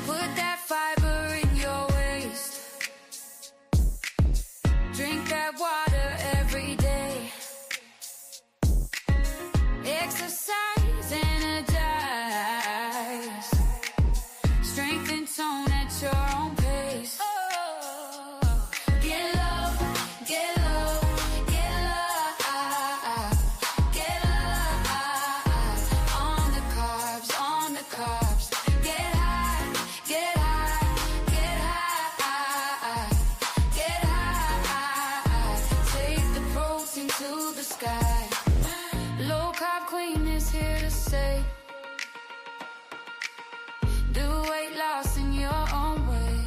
Put that fiber in your waist. Drink that water every day. Exercise, energize. Strength and tone at your own pace. Get low, get low, get low. Get low. On the carbs, on the carbs. Get high, get high, get high. Get high. Take the protein to the sky. Low carb queen is here to say, do weight loss in your own way.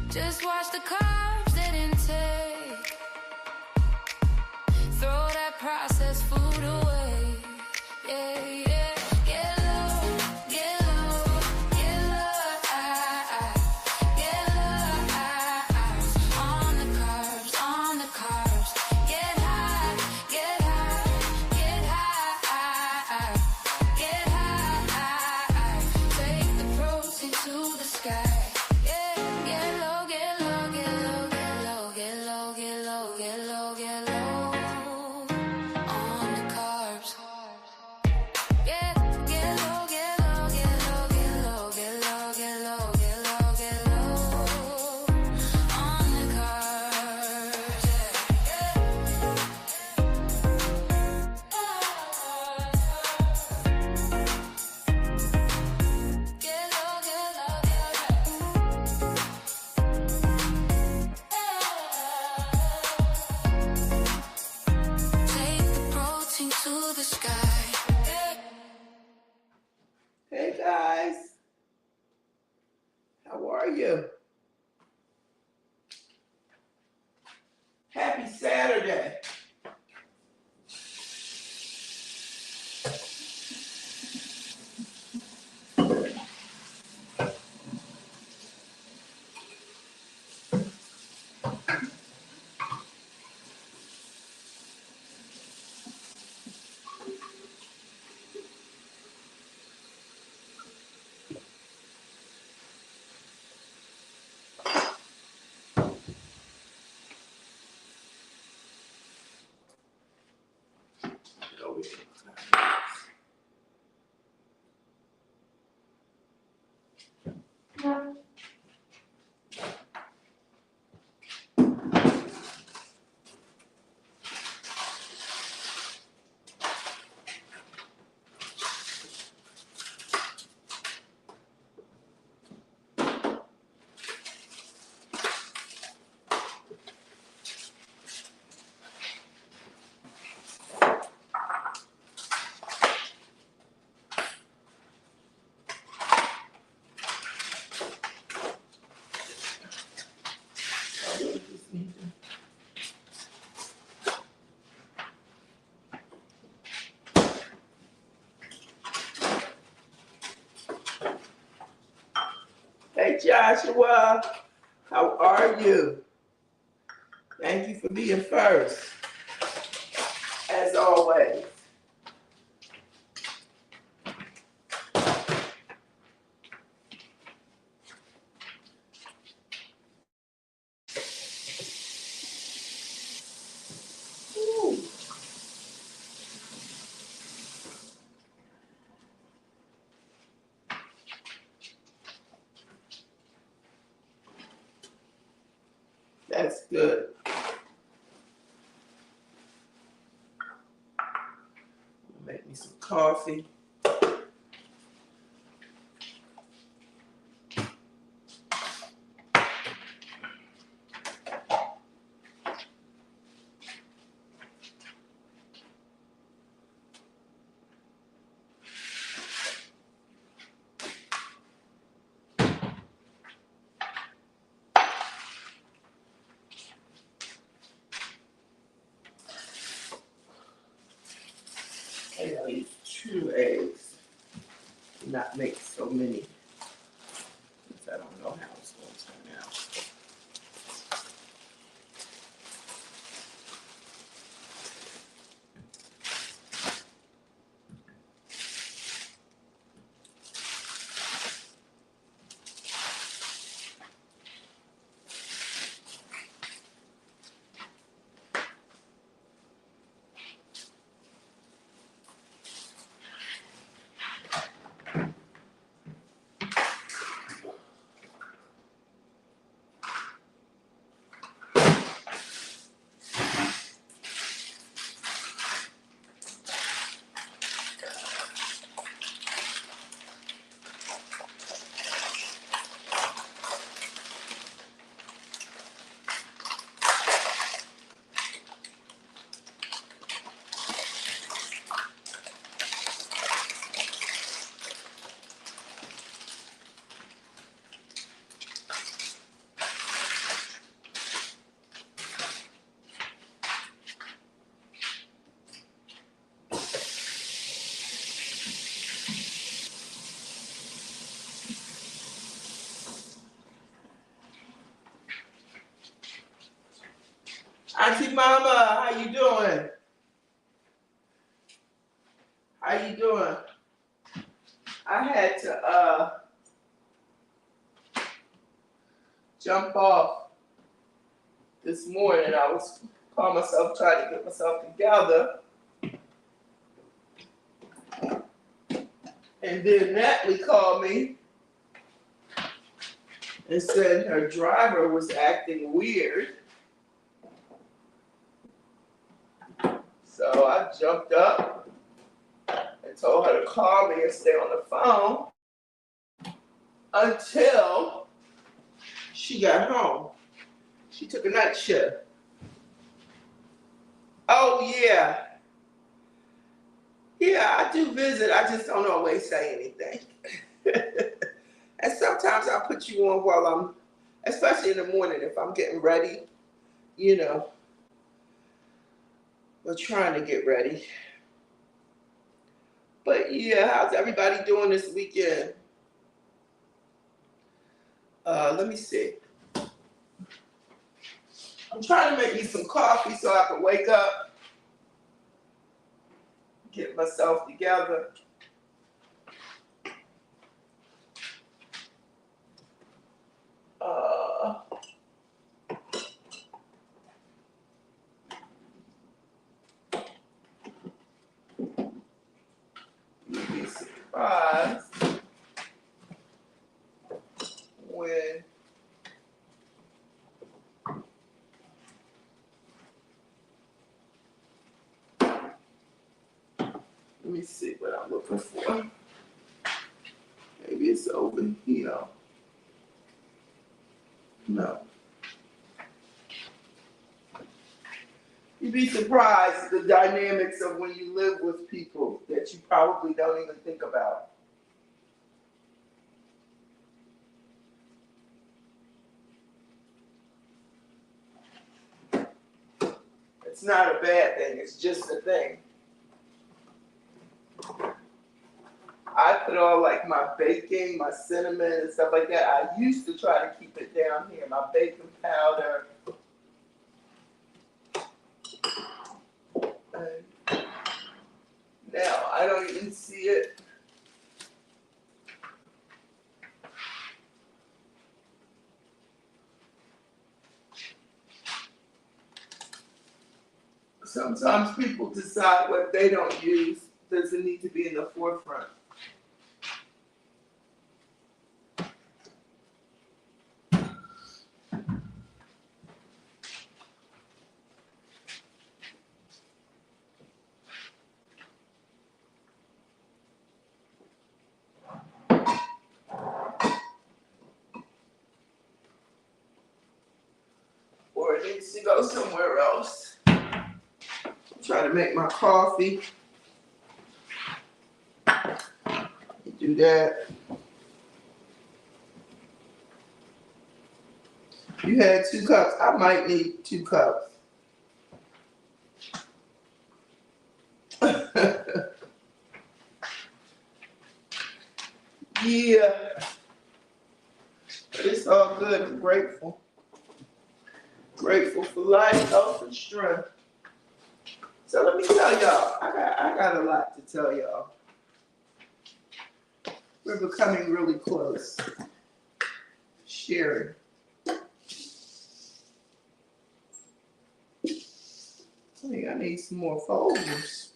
Just watch the carbs that intake. Throw that processed food away. Yeah, yeah. Get low, get low, get low. Get low. On the carbs, on the carbs. Get high, get high, get high. Get high. Take the protein to the sky. Yeah, get low, get low, get low, get low, get low, get low, get low, get low. On the carbs. Yeah, get low, get low, get low, get low, get low, get low, get low, get low. On the carbs. Yeah. Get low, get low, get low. Take the protein to the sky. Hey guys, how are you? Happy Saturday. Over here. Hey Joshua, how are you? Thank you for being first, as always. Ooh. That's good. Make me some coffee. And I'll use 2 eggs. Not make so many. Since I don't know how it's going to turn out. Auntie Mama, how you doing? How you doing? I had to jump off this morning. I was calling myself trying to get myself together. And then Natalie called me and said her driver was acting weird. So I jumped up and told her to call me and stay on the phone until she got home. She took a night shift. Oh, yeah. Yeah, I do visit. I just don't always say anything. And sometimes I'll put you on while I'm, especially in the morning if I'm getting ready, you know, or trying to get ready. But yeah, how's everybody doing this weekend? Let me see. I'm trying to make me some coffee so I can wake up, get myself together. You'd be surprised when let me see what I'm looking for. Maybe it's over here. No. You'd be surprised the dynamics of when you live with people that you probably don't even think about. It's not a bad thing, it's just a thing. I put all like my baking, my cinnamon and stuff like that. I used to try to keep it down here, my baking powder. And now I don't even see it. Sometimes people decide what they don't use doesn't need to be in the forefront. Or it needs to go somewhere else. Try to make my coffee. Do that. You had 2 cups. I might need 2 cups. Yeah. But it's all good. I'm grateful. Grateful for life, health, and strength. So let me tell y'all, I got a lot to tell y'all. We're becoming really close. Sharing. I think I need some more folders.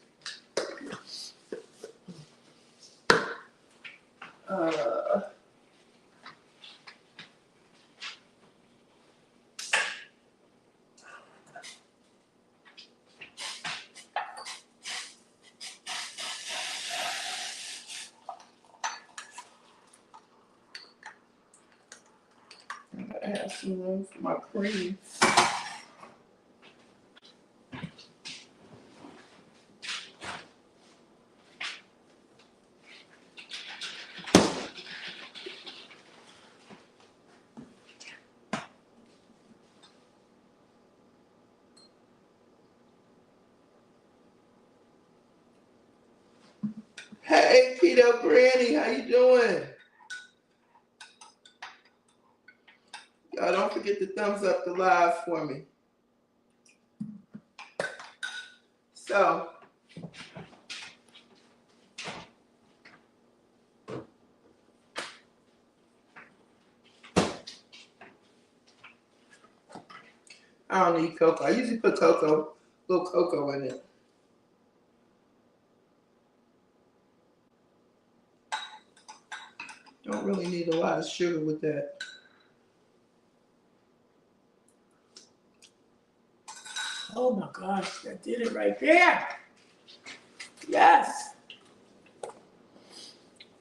I gotta have some room for my cream. Hey, Keto Granny, how you doing? Y'all don't forget to thumbs up the live for me. So I don't need cocoa. I usually put little cocoa in it. Don't really need a lot of sugar with that. Oh my gosh, that did it right there. Yes.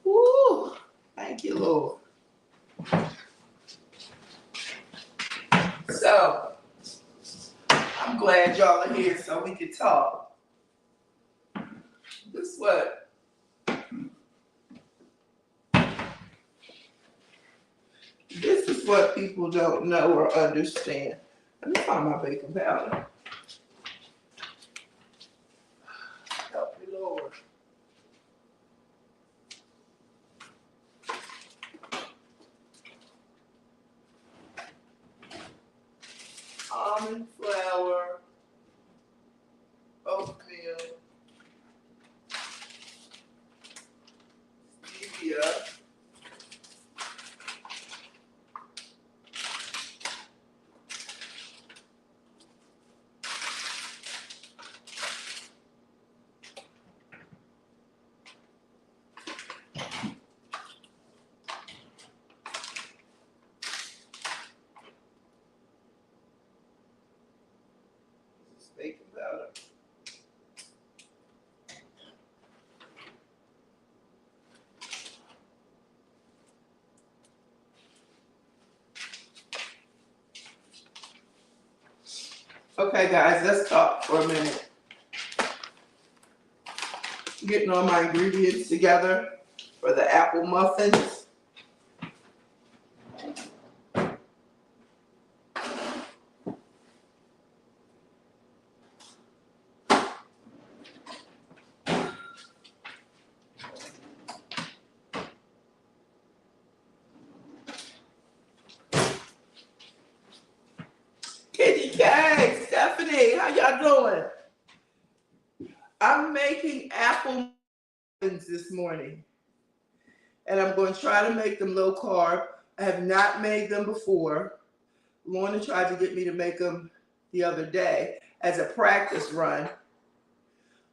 Woo. Thank you, Lord. So, I'm glad y'all are here so we can talk. This is what people don't know or understand. Let me find my baking powder. Help me, Lord. Almond flour, oatmeal, stevia, baking powder. Okay, guys, let's talk for a minute. Getting all my ingredients together for the apple muffins. Kitty K, Stephanie, how y'all doing? I'm making apple muffins this morning, and I'm going to try to make them low carb. I have not made them before. Lorna tried to get me to make them the other day as a practice run,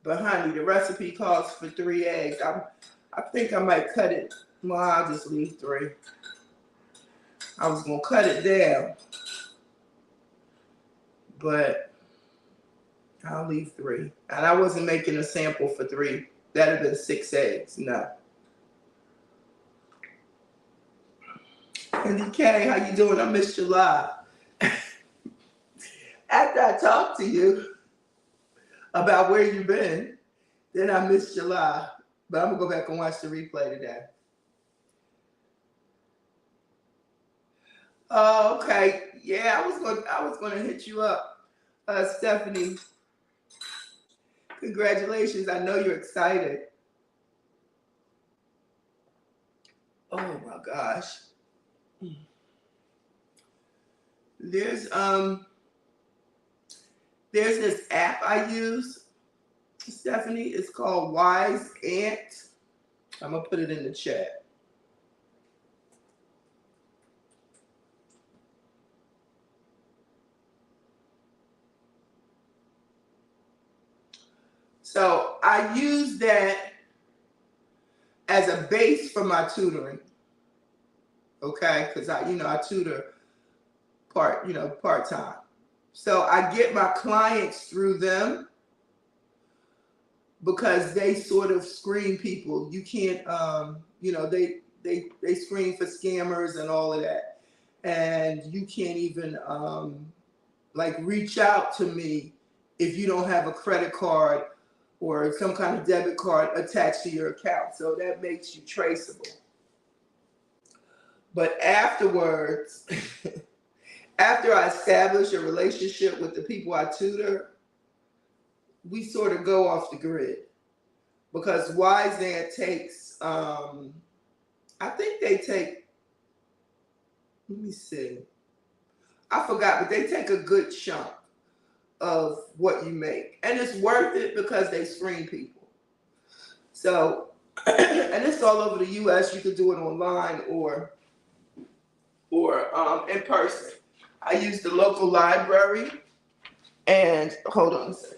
but honey, the recipe calls for 3 eggs. I think I might cut it. Well, I'll just leave 3. I was going to cut it down, but I'll leave 3. And I wasn't making a sample for 3. That'd have been 6 eggs. No. Andy K, how you doing? I missed you live. After I talked to you about where you've been, then I missed you live. But I'm gonna go back and watch the replay today. Oh, okay. Yeah, I was gonna hit you up, Stephanie. Congratulations! I know you're excited. Oh my gosh. There's this app I use, Stephanie. It's called Wise Ant. I'm gonna put it in the chat. So I use that as a base for my tutoring. Okay, because I tutor part-time. So I get my clients through them because they sort of screen people. You can't, they screen for scammers and all of that. And you can't even reach out to me if you don't have a credit card or some kind of debit card attached to your account. So that makes you traceable. But afterwards, after I establish a relationship with the people I tutor, we sort of go off the grid because Wise Ant takes, I think they take, let me see, I forgot, but they take a good chunk of what you make. And it's worth it because they screen people. So, and it's all over the US. You could do it online or in person. I use the local library, and hold on a second.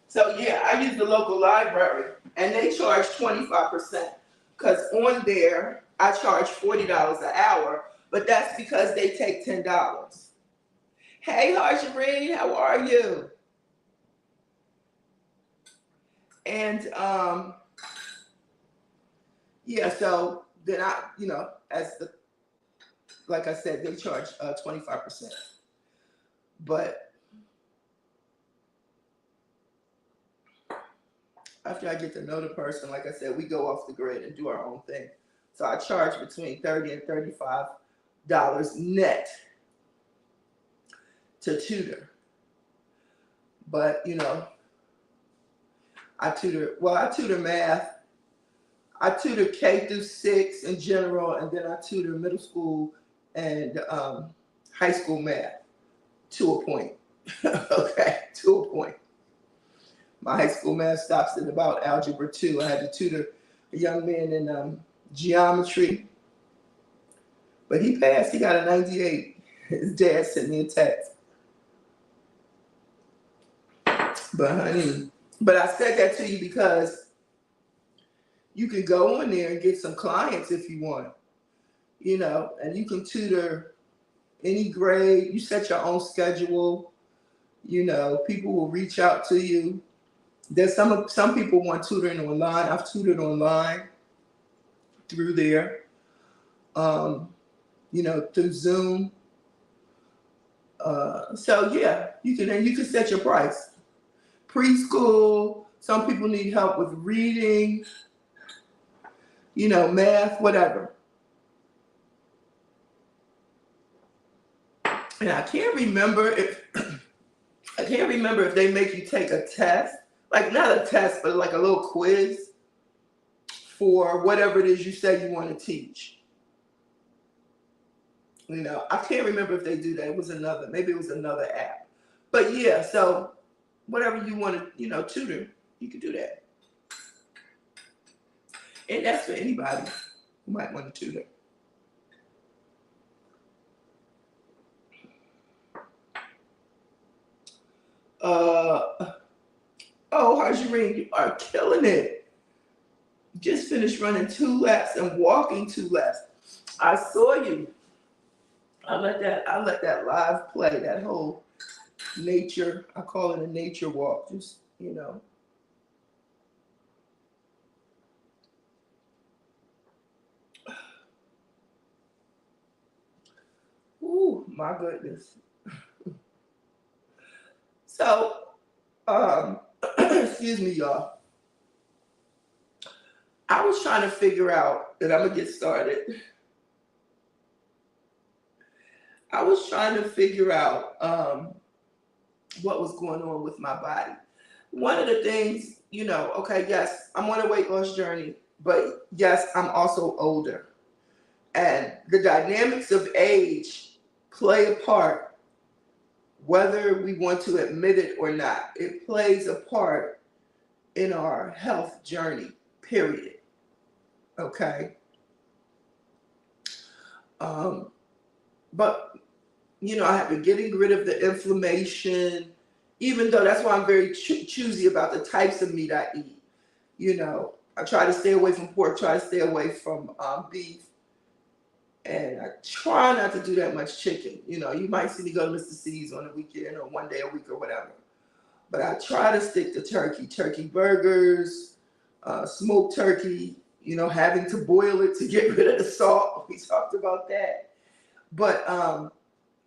So yeah, I use the local library, and they charge 25%. Because on there, I charge $40 an hour, but that's because they take $10. Hey, Harshireen, how are you? And yeah, so then I, as the like I said, they charge 25%. But after I get to know the person, like I said, we go off the grid and do our own thing. So I charge between $30 and $35 net to tutor. But I tutor math. I tutor K through 6 in general, and then I tutor middle school and high school math to a point. Okay, to a point. My high school math stops at about algebra 2. I had to tutor a young man in geometry, but he passed. He got a 98. His dad sent me a text. But honey, I said that to you because you can go on there and get some clients if you want, and you can tutor any grade. You set your own schedule. People will reach out to you. There's some people want tutoring online. I've tutored online through there, through Zoom. So yeah, you can set your price. Preschool. Some people need help with reading, math, whatever. And I can't remember if they make you take a test, like not a test, but like a little quiz for whatever it is you say you want to teach. I can't remember if they do that. Maybe it was another app. But yeah, so whatever you want to, tutor, you can do that. And that's for anybody who might want to tutor. Oh, Harshireen, you are killing it. Just finished running 2 laps and walking 2 laps. I saw you. I let that live play, that whole nature. I call it a nature walk. Just, Ooh, my goodness. So, excuse me, y'all. I was trying to figure out, and I'm gonna get started. I was trying to figure out what was going on with my body. One of the things, okay, yes, I'm on a weight loss journey, but yes, I'm also older. And the dynamics of age play a part, whether we want to admit it or not. It plays a part in our health journey, period. Okay? But, I have been getting rid of the inflammation, even though that's why I'm very choosy about the types of meat I eat. I try to stay away from pork, try to stay away from beef. And I try not to do that much chicken. You might see me go to Mr. C's on the weekend or one day a week or whatever. But I try to stick to turkey burgers, smoked turkey, you know, having to boil it to get rid of the salt. We talked about that. But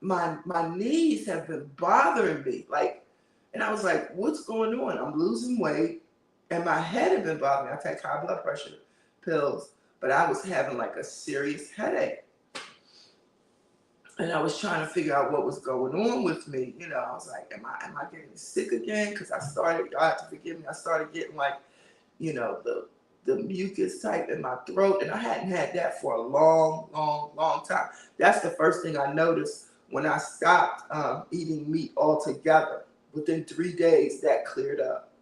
my knees have been bothering me. Like, and I was like, what's going on? I'm losing weight, and my head had been bothering me. I take high blood pressure pills, but I was having like a serious headache. And I was trying to figure out what was going on with me. You know, I was like, am I getting sick again? Because y'all have to forgive me, I started getting like, you know, the mucus type in my throat, and I hadn't had that for a long time. That's the first thing I noticed when I stopped eating meat altogether. Within 3 days, that cleared up.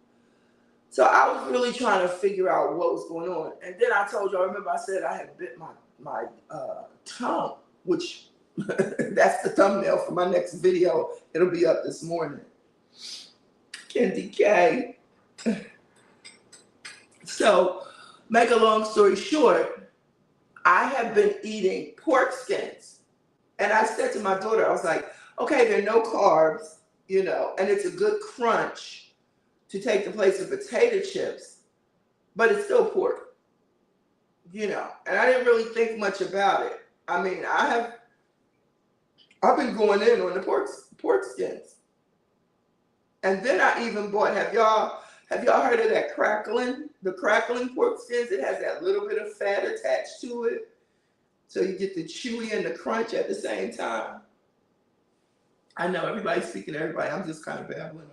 So I was really trying to figure out what was going on. And then I told you, I remember I said I had bit my tongue, which that's the thumbnail for my next video. It'll be up this morning. Candy K. So, make a long story short, I have been eating pork skins. And I said to my daughter, I was like, okay, there are no carbs, you know, and it's a good crunch to take the place of potato chips, but it's still pork, you know. And I didn't really think much about it. I mean, I've been going in on the pork skins. And then I even bought, have y'all heard of that the crackling pork skins? It has that little bit of fat attached to it. So you get the chewy and the crunch at the same time. I know everybody's speaking to everybody. I'm just kind of babbling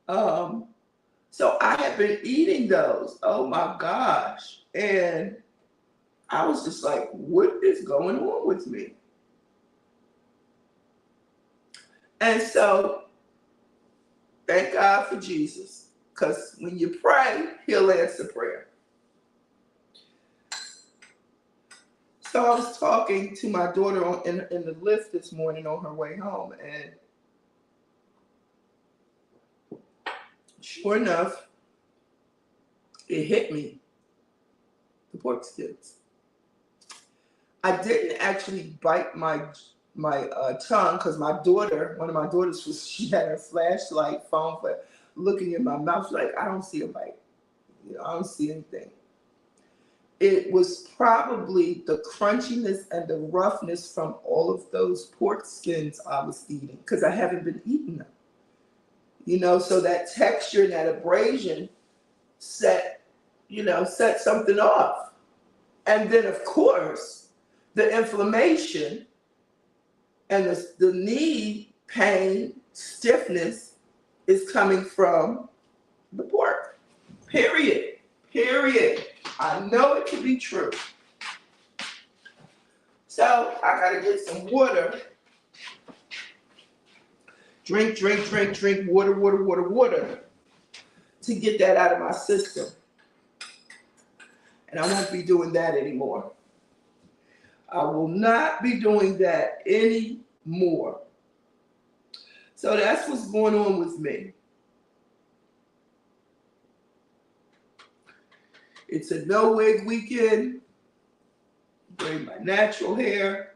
on. So I have been eating those. Oh my gosh. And I was just like, what is going on with me? And so, thank God for Jesus. Because when you pray, he'll answer prayer. So I was talking to my daughter in the lift this morning on her way home, and sure enough, it hit me, the pork skins. I didn't actually bite my tongue because one of my daughters, she had her flashlight phone for looking in my mouth. She's like, I don't see a bite. You know, I don't see anything. It was probably the crunchiness and the roughness from all of those pork skins I was eating because I haven't been eating them. You know, so that texture and that abrasion set something off. And then, of course, the inflammation and the knee pain, stiffness is coming from the pork. Period. I know it to be true. So I gotta get some water. Drink water to get that out of my system. And I won't be doing that anymore. I will not be doing that anymore. So that's what's going on with me. It's a no wig weekend. Braid my natural hair.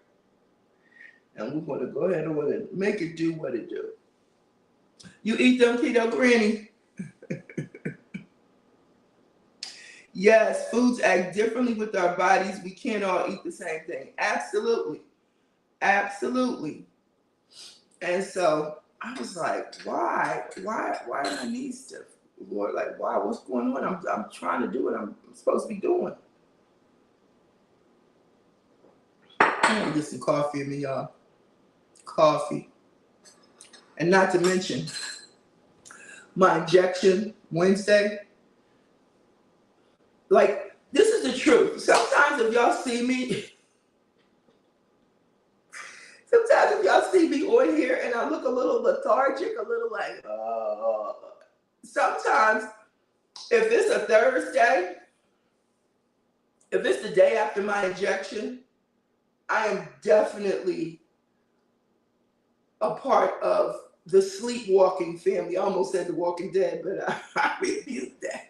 And we're going to go ahead and make it do what it do. You eat them, keto granny? Yes, foods act differently with our bodies. We can't all eat the same thing. Absolutely. And so I was like, why are my knees stiff? Lord, like, why? What's going on? I'm trying to do what I'm supposed to be doing. I'm gonna get some coffee in me, y'all. Coffee. And not to mention my injection Wednesday. Like, this is the truth. Sometimes if y'all see me on here and I look a little lethargic, a little like, sometimes if it's a Thursday, if it's the day after my injection, I am definitely a part of the sleepwalking family. I almost said the Walking Dead, but I rebuke that.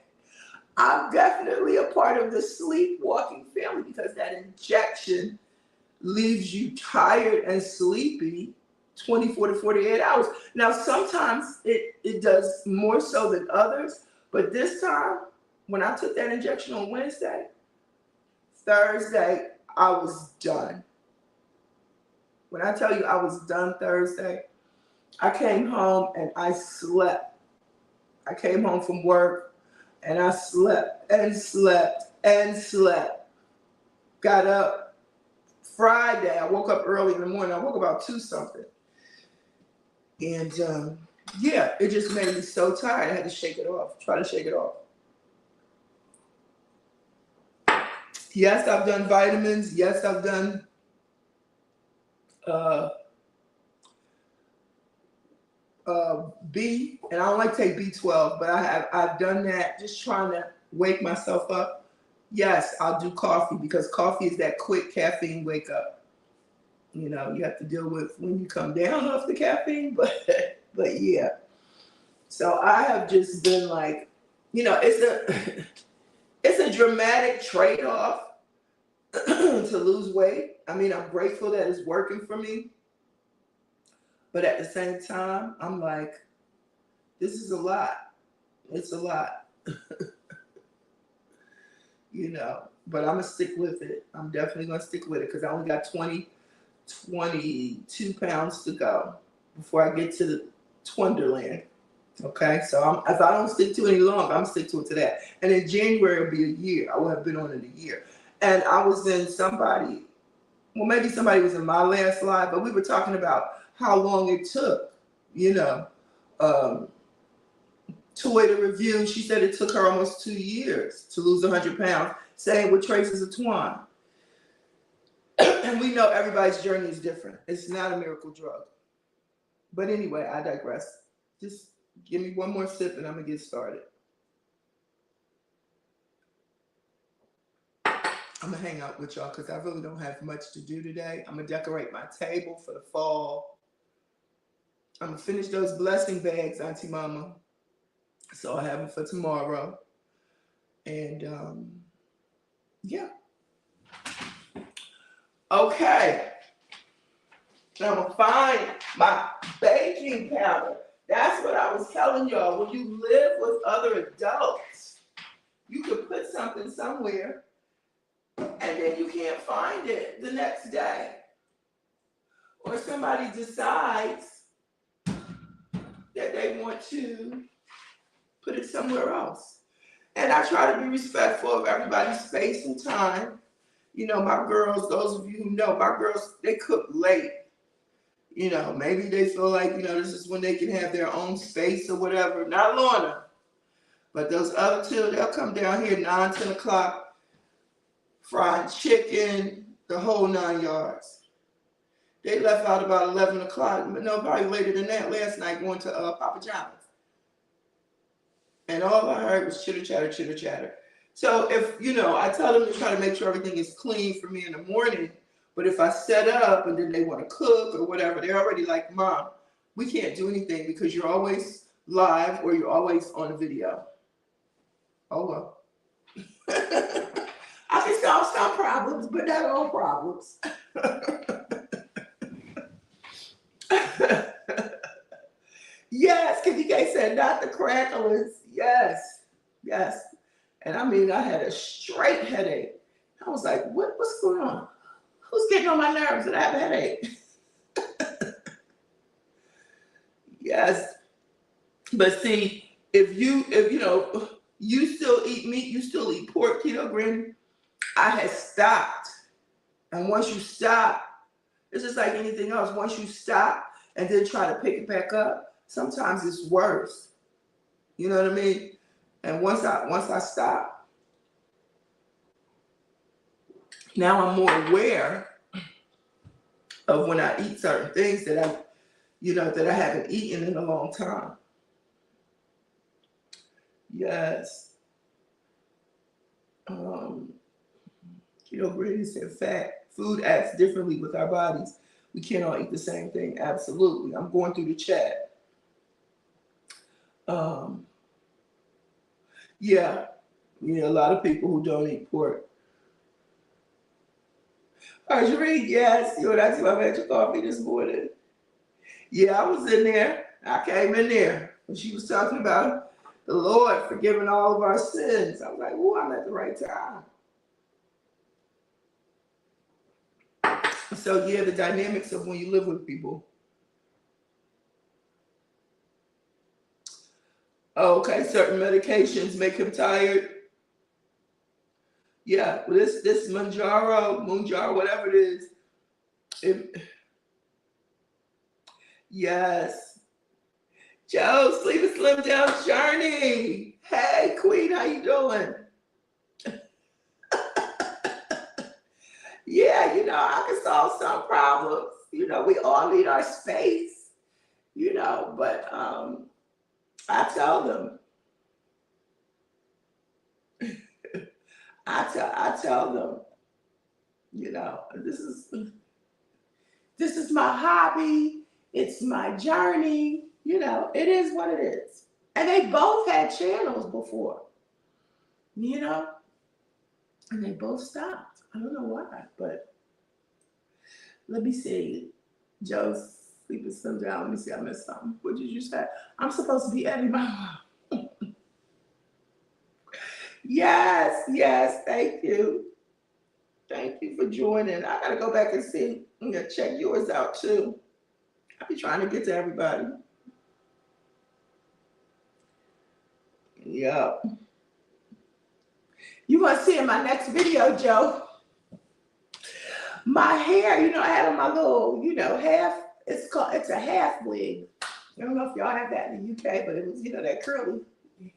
I'm definitely a part of the sleepwalking family because that injection leaves you tired and sleepy 24 to 48 hours. Now, sometimes it does more so than others, but this time, when I took that injection on Wednesday, Thursday, I was done. When I tell you I was done Thursday, I came home and I slept. I came home from work and I slept and slept and slept. Got up Friday. I woke up early in the morning. I woke about 2 something. And yeah, it just made me so tired. I had to shake it off, try to shake it off. Yes, I've done vitamins. Yes, I've done B, and I don't like to take B12, but I've done that just trying to wake myself up. Yes, I'll do coffee because coffee is that quick caffeine wake up. You know, you have to deal with when you come down off the caffeine, but yeah. So I have just been like, you know, it's a dramatic trade-off to lose weight. I mean, I'm grateful that it's working for me. But at the same time, I'm like, this is a lot. It's a lot. You know, but I'm going to stick with it. I'm definitely going to stick with it because I only got 22 pounds to go before I get to the Twonderland. Okay, so if I don't stick to it any longer, I'm stick to it to that. And in January, it'll be a year. I will have been on it a year. And I was in maybe somebody was in my last live, but we were talking about how long it took, you know. Toy Review, she said it took her almost 2 years to lose 100 pounds. Same with Traces of Twine. And we know everybody's journey is different. It's not a miracle drug. But anyway, I digress. Just give me one more sip and I'm going to get started. I'm going to hang out with y'all because I really don't have much to do today. I'm going to decorate my table for the fall. I'm going to finish those blessing bags, Auntie Mama. So I have them for tomorrow. And yeah. Okay. Now I'm going to find my baking powder. That's what I was telling y'all. When you live with other adults, you could put something somewhere and then you can't find it the next day. Or somebody decides that they want to put it somewhere else. And I try to be respectful of everybody's space and time. You know, my girls, those of you who know, my girls, they cook late. You know, maybe they feel like, you know, this is when they can have their own space or whatever. Not Lorna. But those other two, they'll come down here 9, 10 o'clock, fried chicken, the whole 9 yards. They left out about 11 o'clock, but no, probably later than that last night going to Papa John's. And all I heard was chitter chatter, chitter chatter. So if, you know, I tell them to try to make sure everything is clean for me in the morning. But if I set up and then they want to cook or whatever, they're already like, Mom, we can't do anything because you're always live or you're always on a video. Oh, well. I can solve some problems, but not all problems. Yes, KDK said, not the cracklers. Yes, yes. And I mean, I had a straight headache. I was like, what's going on? Who's getting on my nerves that I have a headache? Yes. But see, if you know, you still eat meat, you still eat pork, keto, granny, I had stopped. And once you stop, it's just like anything else. Once you stop and then try to pick it back up, sometimes it's worse. You know what I mean? And once I stop, now I'm more aware of when I eat certain things that I haven't eaten in a long time. Yes. Brady said fact. Food acts differently with our bodies. We can't all eat the same thing. Absolutely. I'm going through the chat. Yeah, a lot of people who don't eat pork. Archery, yes, I had your coffee this morning. Yeah, I was in there. I came in there when she was talking about the Lord forgiving all of our sins. I was like, "Ooh, I'm at the right time." So yeah, the dynamics of when you live with people. Oh, okay, certain medications make him tired. Yeah, well, this Munjaro, whatever it is. It, yes. Joe, Sleep and Slim Down Journey. Hey, Queen, how you doing? Yeah, I can solve some problems. We all need our space, but I tell them, I tell them, this is my hobby. It's my journey. It is what it is. And they both had channels before, you know, and they both stopped. I don't know why, but let me see. Joe's sleeping some down. Let me see. I missed something. What did you say? I'm supposed to be editing my. Yes, yes. Thank you. Thank you for joining. I gotta go back and see. I'm gonna check yours out too. I be trying to get to everybody. Yeah. You want to see in my next video, Joe? My hair, I had on my little, half. It's a half wig. I don't know if y'all have that in the UK, but it was, that curly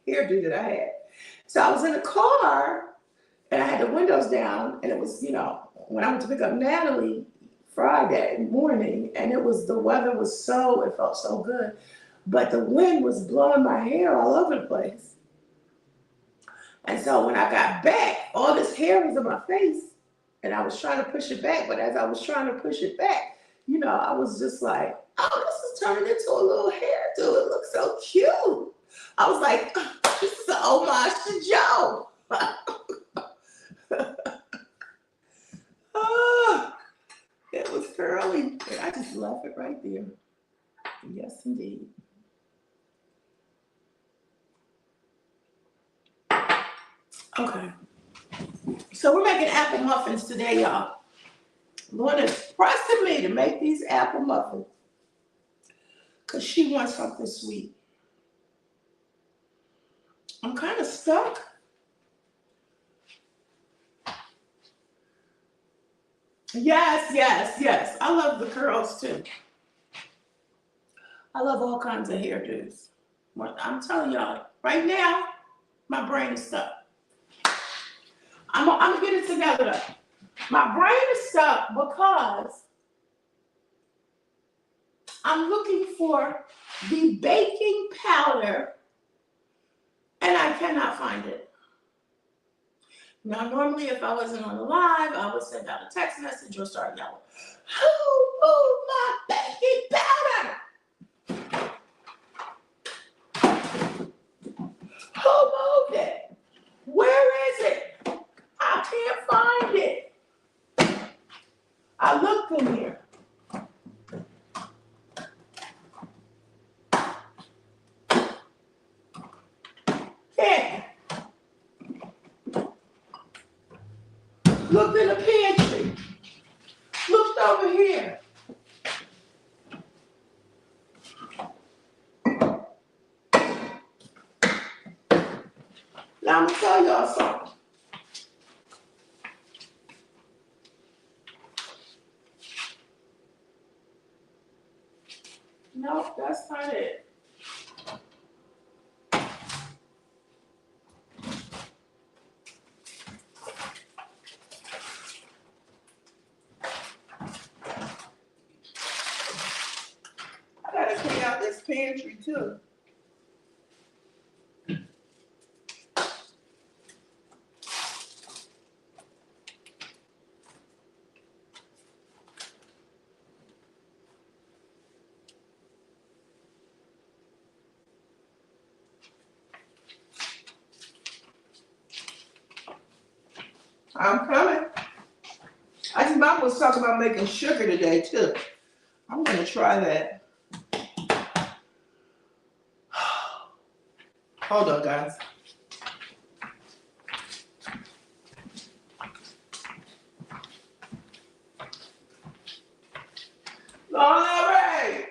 hairdo that I had. So I was in a car and I had the windows down, and it was, when I went to pick up Natalie Friday morning, and the weather was it felt so good, but the wind was blowing my hair all over the place. And so when I got back, all this hair was in my face, and I was trying to push it back. But as I was trying to push it back, I was just like, "Oh, this is turning into a little hairdo. It looks so cute." I was like, "This is an homage to Joe." Oh, it was curly, and I just left it right there. Yes, indeed. Okay, so we're making apple muffins today, y'all. Lord is pressing me to make these apple muffins because she wants something sweet. I'm kind of stuck. Yes, yes, yes. I love the curls too. I love all kinds of hairdos. I'm telling y'all, right now, my brain is stuck. I'm gonna get it together though. My brain is stuck because I'm looking for the baking powder and I cannot find it. Now, normally, if I wasn't on the live, I would send out a text message or start yelling, "Who moved my baking powder? Who moved it? Where is it? I can't find it." I looked in here. Yeah. Looked in the pantry. Looked over here. Now I'm gonna tell y'all something. No, that's not it. I gotta clean out this pantry too. I'm coming. I think Mom was talking about making sugar today too. I'm gonna try that. Hold on, guys. Lorna Ray,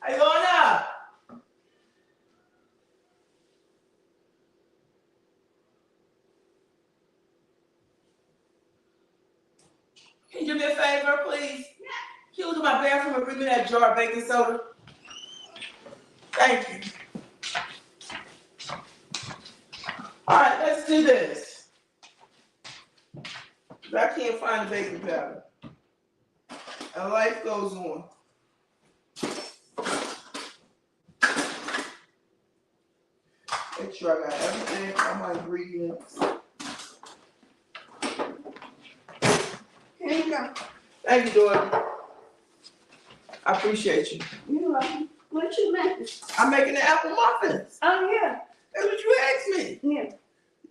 hey Lorna. Can you do me a favor, please? Can you look at my bathroom and bring me that jar of baking soda? Thank you. All right, let's do this. I can't find the baking powder. And life goes on. Make sure I got everything, all my ingredients. Here you go. Thank you, daughter. I appreciate you. You're welcome. What you making? I'm making the apple muffins. Oh, yeah. That's what you asked me. Yeah.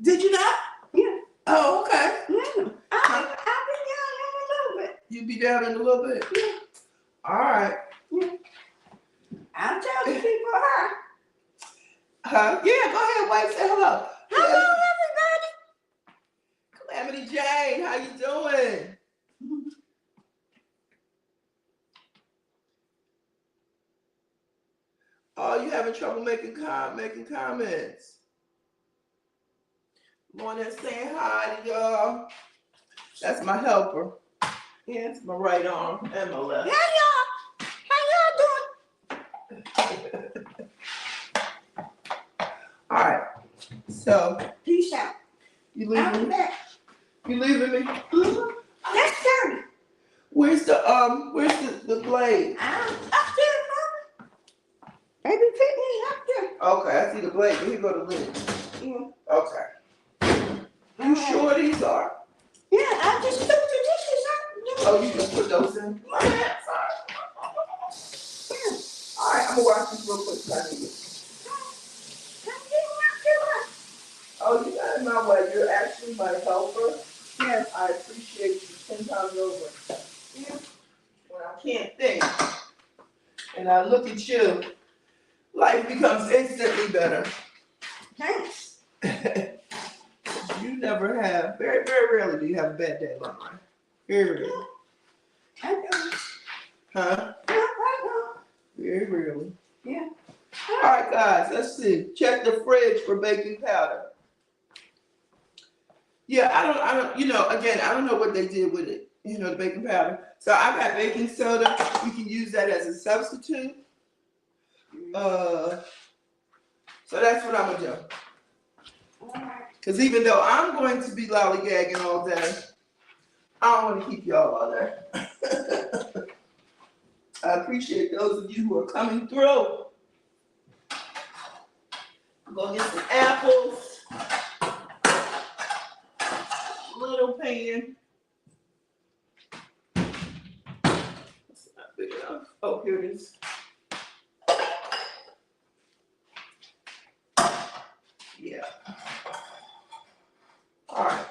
Did you not? Yeah. Oh, okay. Yeah. I'll be down in a little bit. You be down in a little bit? Yeah. All right. Yeah. I'll tell the people hi. Huh? Yeah, go ahead, wife. Say hello. Hello, Calamity Jane, how you doing? Oh, you having trouble making comments? Morning, saying hi to y'all. That's my helper. Yeah, it's my right arm and my left. Hey, y'all. How y'all doing? All right. So Peace out. you I'll be leaving? back. You leaving me? Mm-hmm. That's dirty. Where's the blade? Up there, Mama. They be picking me up there. Okay, I see the blade. Here go the lid. Yeah. Okay. You sure these are? Yeah, I just took the dishes out. Oh, you just put those in? My bad, sorry. All right, I'm gonna wash this real quick, honey. Oh, you got in my way. You're actually my helper. Yes. I appreciate you 10 times over. Yeah. When I can't think and I look at you, life becomes instantly better. Thanks. You never have, very, very rarely do you have a bad day, Lauren. Very rarely. I know. Huh? Yeah, I know. Very rarely. Yeah. All right, guys, let's see. Check the fridge for baking powder. Yeah, I don't, again, I don't know what they did with it, the baking powder. So I got baking soda. You can use that as a substitute. So that's what I'm gonna do. Because even though I'm going to be lollygagging all day, I don't want to keep y'all all day. I appreciate those of you who are coming through. I'm gonna get some apples. Little pan. It's not big enough. Oh, here it is. Yeah. All right.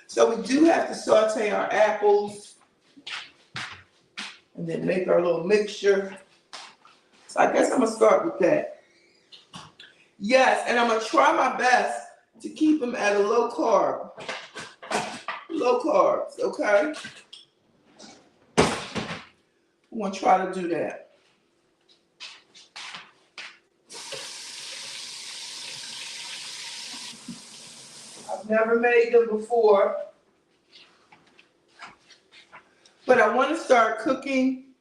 So we do have to saute our apples and then make our little mixture. So I guess I'm gonna start with that. Yes, and I'm gonna try my best to keep them at a low carb. Low carbs, okay? I'm gonna try to do that. I've never made them before, but I want to start cooking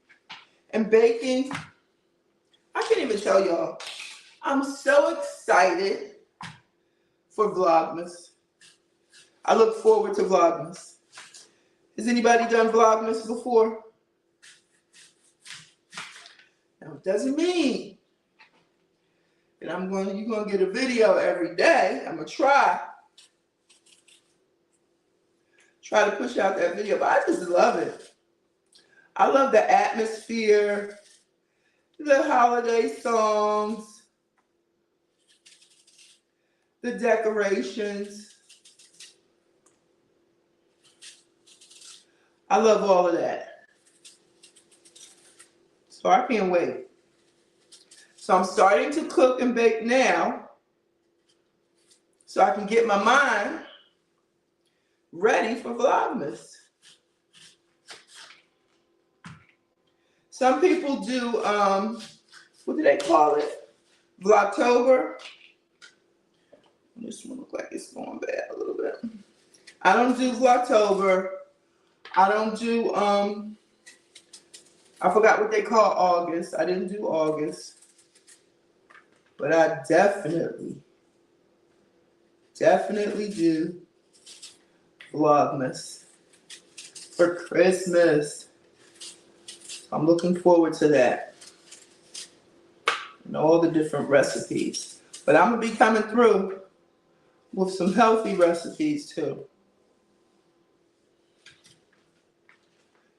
and baking. I can't even tell y'all. I'm so excited for Vlogmas. I look forward to Vlogmas. Has anybody done Vlogmas before? Now, it doesn't mean that you're gonna get a video every day. I'm gonna try to push out that video, but I just love it. I love the atmosphere, the holiday songs, the decorations. I love all of that. So I can't wait. So So I'm starting to cook and bake now so I can get my mind ready for Vlogmas. Some people do, what do they call it? Vlogtober. This one looks like it's going bad a little bit. I don't do Vlogtober. I don't do, I forgot what they call August. I didn't do August. But I definitely do Vlogmas for Christmas. I'm looking forward to that. And all the different recipes. But I'm going to be coming through with some healthy recipes too.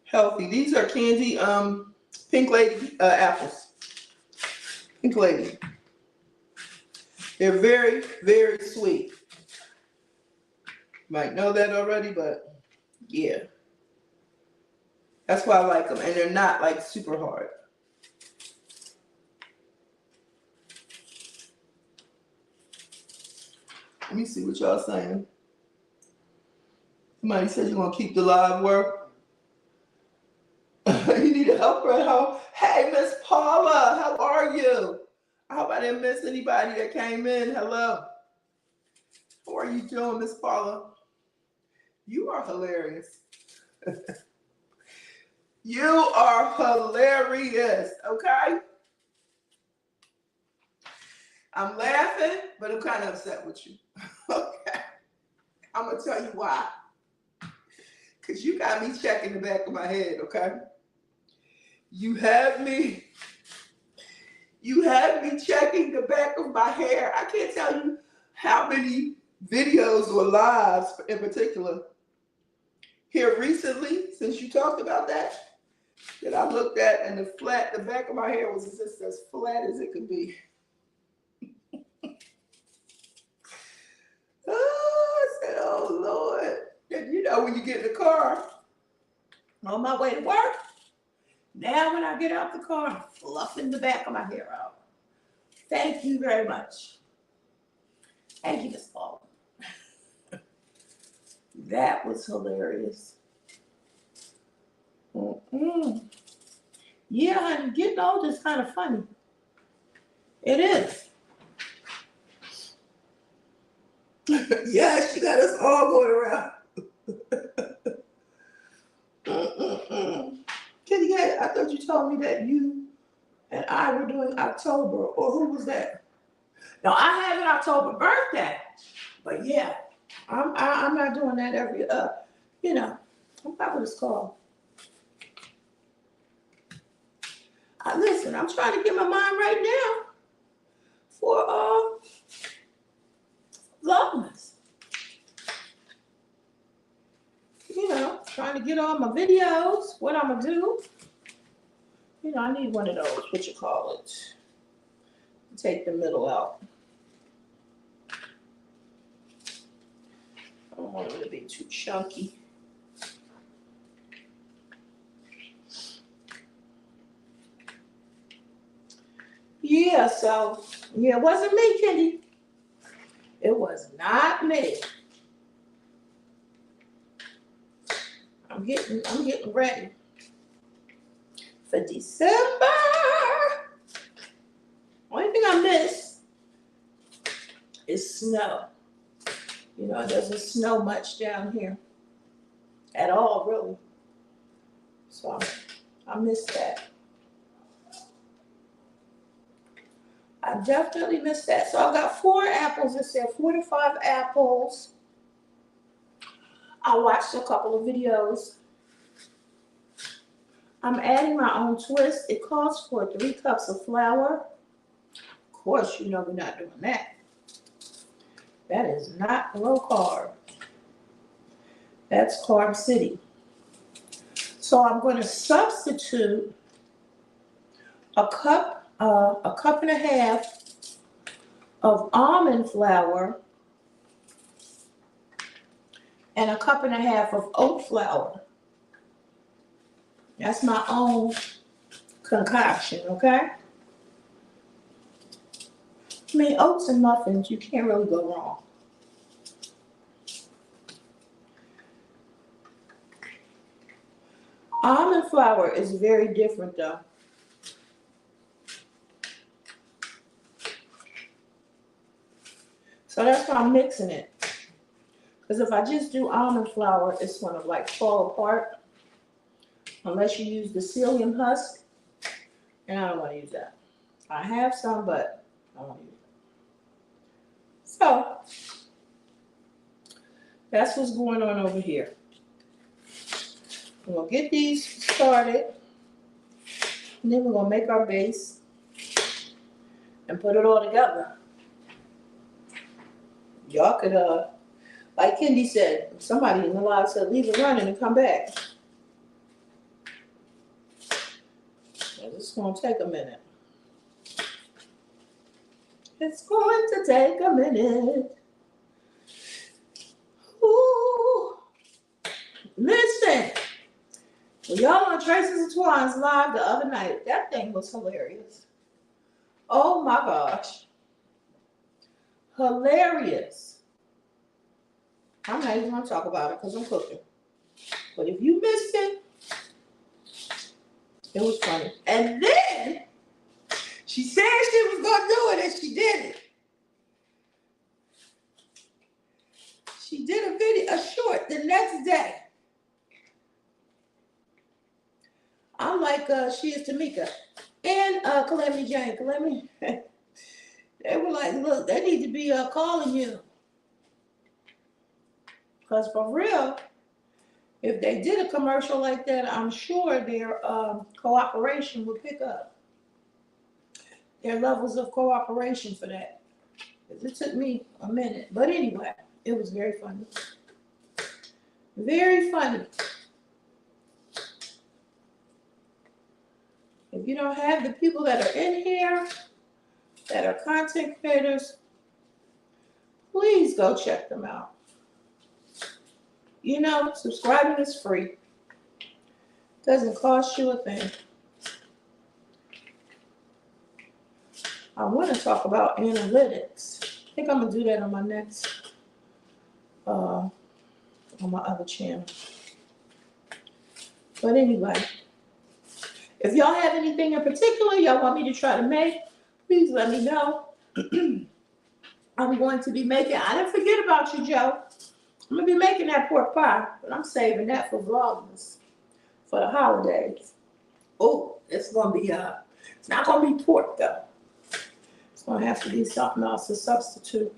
Healthy. These are candy, Pink Lady apples. Pink Lady. They're very, very sweet. You might know that already, but yeah. That's why I like them. And they're not like super hard. Let me see what y'all saying. Somebody said you're going to keep the live work. You need a helper at home. Hey, Miss Paula, how are you? I hope I didn't miss anybody that came in. Hello. How are you doing, Miss Paula? You are hilarious. You are hilarious, okay? I'm laughing, but I'm kind of upset with you. Okay. I'm going to tell you why. Because you got me checking the back of my head, okay? You had me checking the back of my hair. I can't tell you how many videos or lives in particular here recently, since you talked about that I looked at, and the back of my hair was just as flat as it could be. Oh, I said, oh Lord. And you know, when you get in the car, on my way to work, now when I get out the car, I'm fluffing the back of my hair out. Thank you very much. Thank you, Miss Paul. That was hilarious. Yeah, honey, getting old is kind of funny. It is. Yes, you got us all going around. Kitty Cat, I thought you told me that you and I were doing October, or who was that? No, I have an October birthday, but yeah, I'm not doing that every you know, I forgot what it's called. Listen, I'm trying to get my mind right now for Vlogmas. You know, trying to get all my videos, what I'm gonna do. You know, I need one of those, what you call it. Take the middle out. I don't want it to be too chunky. Yeah, so, yeah, it wasn't me, Kenny. It was not me. I'm getting ready for December. Only thing I miss is snow. You know, it doesn't snow much down here at all, really. So I miss that. I definitely miss that. So I got 4 apples. It said 4 to 5 apples. I watched a couple of videos. I'm adding my own twist. It calls for 3 cups of flour. Of course, you know we're not doing that. That is not low carb. That's Carb City. So I'm going to substitute a cup and a half of almond flour and a cup and a half of oat flour. That's my own concoction, okay? I mean, oats and muffins, you can't really go wrong. Almond flour is very different though. So that's why I'm mixing it. Because if I just do almond flour, it's going to like fall apart unless you use the psyllium husk. And I don't want to use that. I have some, but I don't want to use it. So that's what's going on over here. We're going to get these started. And then we're going to make our base and put it all together. Y'all could, like Kendi said, somebody in the live said, leave it running and come back. It's going to take a minute. It's going to take a minute. Ooh. Listen. Well, y'all on Traces and Twines live the other night. That thing was hilarious. Oh my gosh. Hilarious. I'm not even going to talk about it because I'm cooking. But if you missed it, it was funny. And then she said she was going to do it and she did it. She did a video, a short the next day. I'm like, she is Tamika. And Calamity Jane. Calamity, they were like, look, they need to be calling you. Because for real, if they did a commercial like that, I'm sure their cooperation would pick up. Their levels of cooperation for that. It took me a minute. But anyway, it was very funny. Very funny. If you don't have the people that are in here, that are content creators, please go check them out. You know, subscribing is free. Doesn't cost you a thing. I want to talk about analytics. I think I'm going to do that on my next, on my other channel. But anyway, if y'all have anything in particular y'all want me to try to make, please let me know. I'm going to be making, I didn't forget about you, Joe. I'm going to be making that pork pie, but I'm saving that for Vlogmas, for the holidays. Oh, it's going to be, it's not going to be pork though. It's going to have to be something else, a substitute.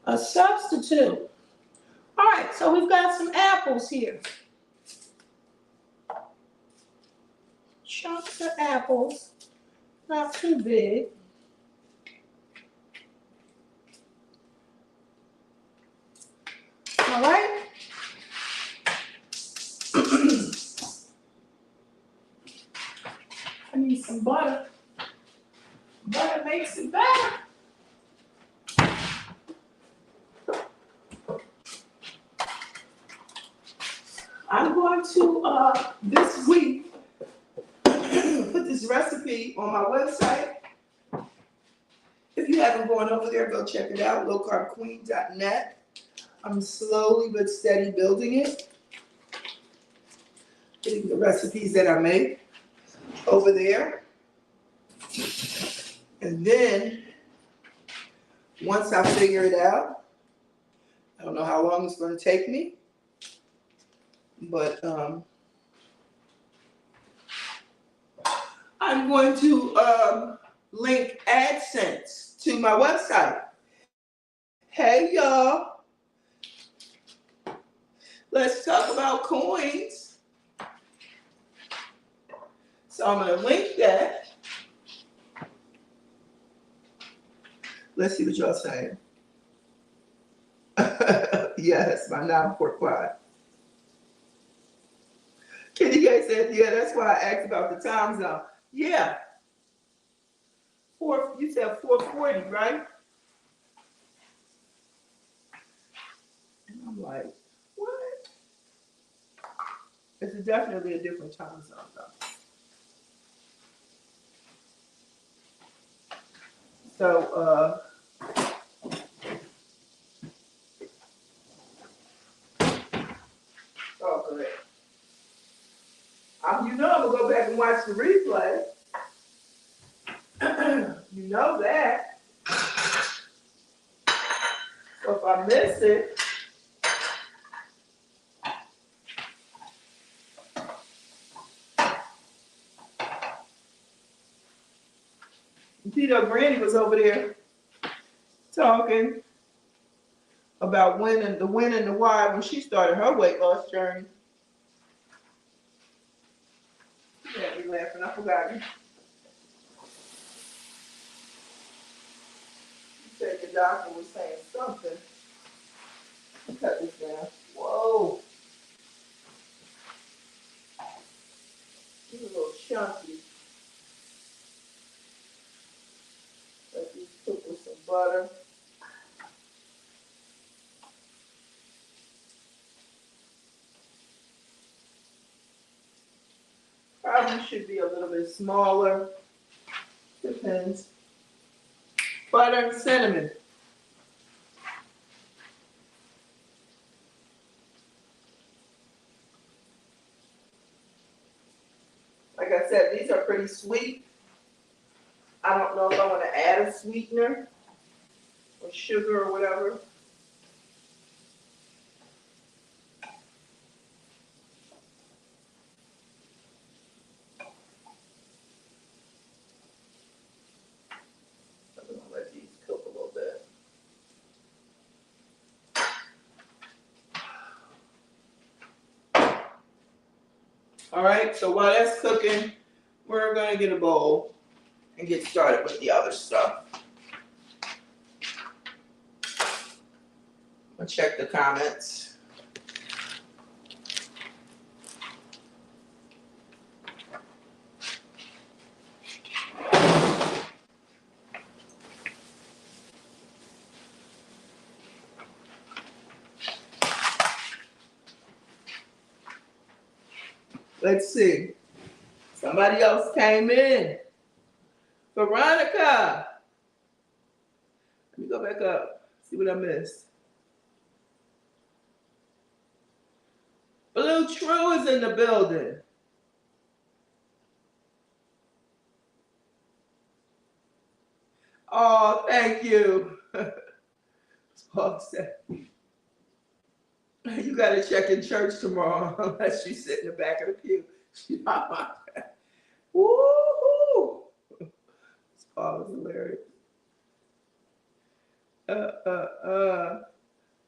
A substitute. All right, so we've got some apples here. Chunks of apples, not too big. All right. I need some butter. Butter makes it better. I'm going to, this week, put this recipe on my website. If you haven't gone over there, go check it out, lowcarbqueen.net. I'm slowly but steady building it. Getting the recipes that I make over there. And then, once I figure it out, I don't know how long it's going to take me, but I'm going to link AdSense to my website. Hey y'all, let's talk about coins. So I'm going to link that. Let's see what y'all saying. Yes, my non-pork pie. Kenny Gay said, yeah, that's why I asked about the time zone. Yeah. You said 4:40, right? And I'm like, what? It's definitely a different time zone, though. So, oh, good. You know I'm gonna go back and watch the replay. You know that. So if I miss it, Tito Granny was over there talking about when and the why when she started her weight loss journey. You had me laughing. I forgot. You said the doctor was saying something. Cut this down. Whoa. He's a little chunky. Let these cook with some butter. Probably should be a little bit smaller. Depends. Butter and cinnamon. Like I said, these are pretty sweet. I don't know if I want to add a sweetener or sugar or whatever. I'm going to let these cook a little bit. All right, so while that's cooking, we're going to get a bowl and get started with the other stuff. I'll check the comments. Let's see. Somebody else came in. Veronica. Let me go back up. See what I missed. Blue True is in the building. Oh, thank you. Paul said, you got to check in church tomorrow unless you sit in the back of the pew. Woo-hoo. Paul is hilarious.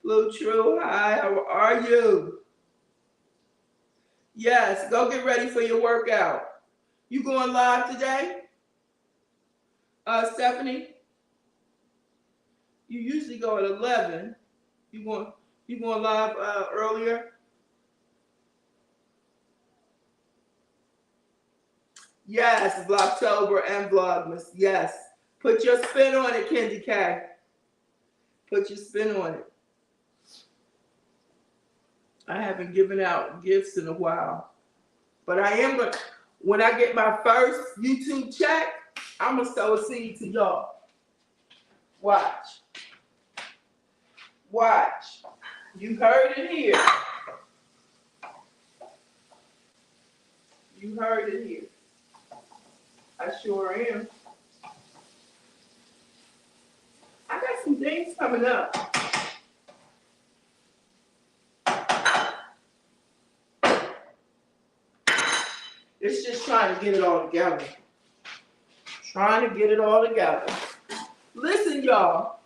Blue True, hi, how are you? Yes, go get ready for your workout. You going live today? Stephanie? You usually go at 11. You going live earlier? Yes, Vlogtober and Vlogmas. Yes. Put your spin on it, Kendi K. Put your spin on it. I haven't given out gifts in a while. But I am going to, when I get my first YouTube check, I'm going to sow a seed to y'all. Watch. Watch. You heard it here. You heard it here. I sure am. I got some things coming up. It's just trying to get it all together. Trying to get it all together. Listen, y'all.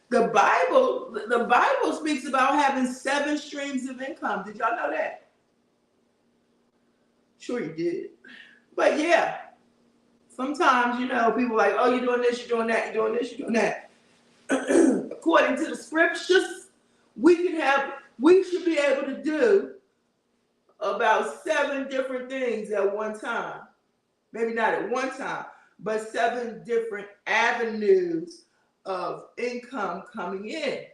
The Bible speaks about having 7 streams of income. Did y'all know that? Sure you did. But yeah, sometimes, people are like, oh, you're doing this, you're doing that, you're doing this, you're doing that. According to the scriptures, we should be able to do about 7 different things at one time. Maybe not at one time, but 7 different avenues of income coming in.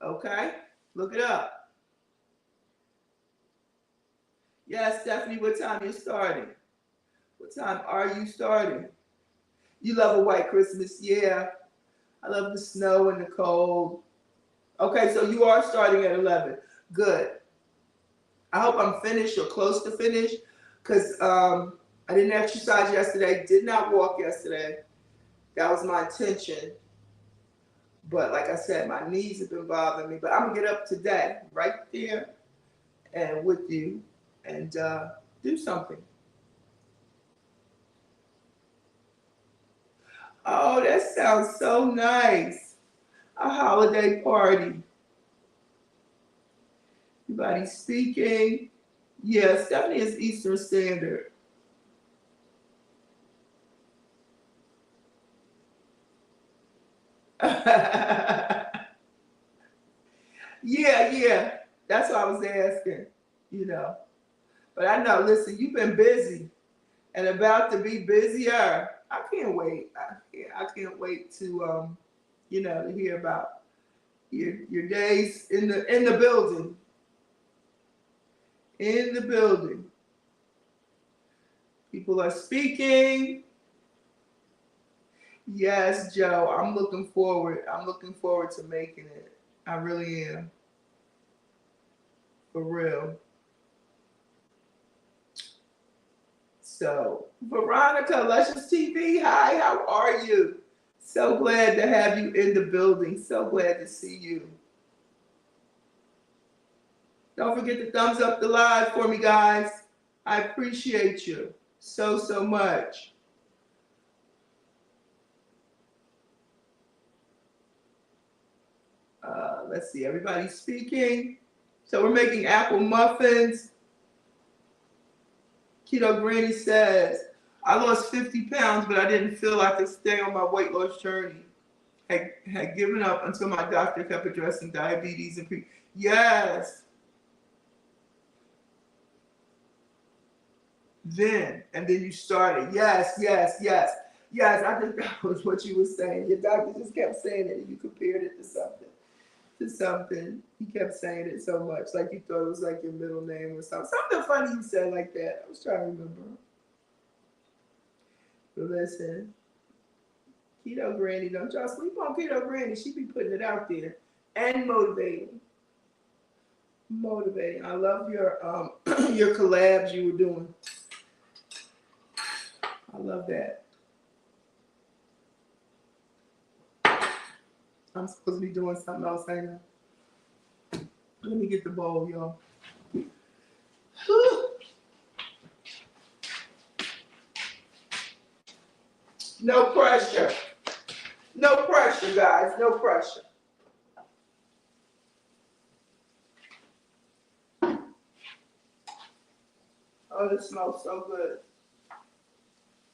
Okay? Look it up. Yes, Stephanie, what time you starting? What time are you starting? You love a white Christmas? Yeah. I love the snow and the cold. Okay, so you are starting at 11. Good. I hope I'm finished or close to finish because I didn't exercise yesterday, did not walk yesterday. That was my intention. But like I said, my knees have been bothering me. But I'm going to get up today, right there, and with you, and do something. Oh, that sounds so nice. A holiday party. Everybody speaking. Yeah, Stephanie is Eastern Standard. Yeah, yeah. That's what I was asking, you know. But I know, listen, you've been busy and about to be busier. I can't wait. I can't wait to to hear about your days in the building. In the building. People are speaking. Yes, Joe. I'm looking forward. I'm looking forward to making it. I really am. For real. So, Veronica, Luscious TV, hi, how are you? So glad to have you in the building. So glad to see you. Don't forget to thumbs up the live for me, guys. I appreciate you so, so much. Let's see, everybody's speaking. So we're making apple muffins. Keto Granny says, I lost 50 pounds, but I didn't feel I could stay on my weight loss journey. Had given up until my doctor kept addressing diabetes and yes. And then you started. Yes, yes, yes. Yes, I think that was what you were saying. Your doctor just kept saying it and you compared it to something. He kept saying it so much, like you thought it was like your middle name or something. Something funny you said like that. I was trying to remember. But listen, Keto Granny, don't y'all sleep on Keto Granny. She be putting it out there and motivating. Motivating. I love your your collabs you were doing. I love that. I'm supposed to be doing something else, ain't I? Let me get the bowl, y'all. Whew. No pressure. No pressure, guys. No pressure. Oh, this smells so good.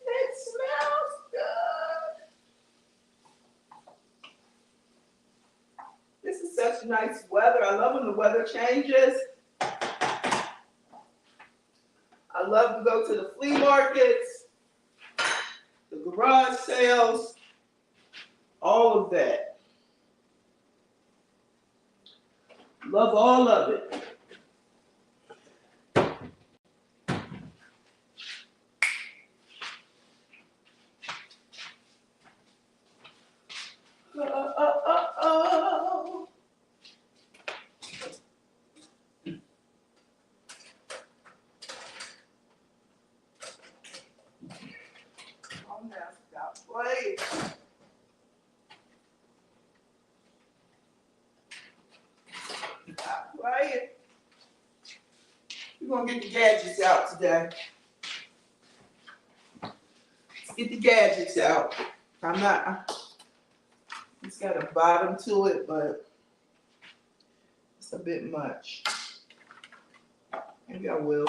It smells good. This is such nice weather. I love when the weather changes. I love to go to the flea markets, the garage sales, all of that. Love all of it. Oh. Oh, now stop playing. Stop playing. We're going to get the gadgets out today. Let's get the gadgets out. It's got a bottom to it, but it's a bit much. Maybe I will.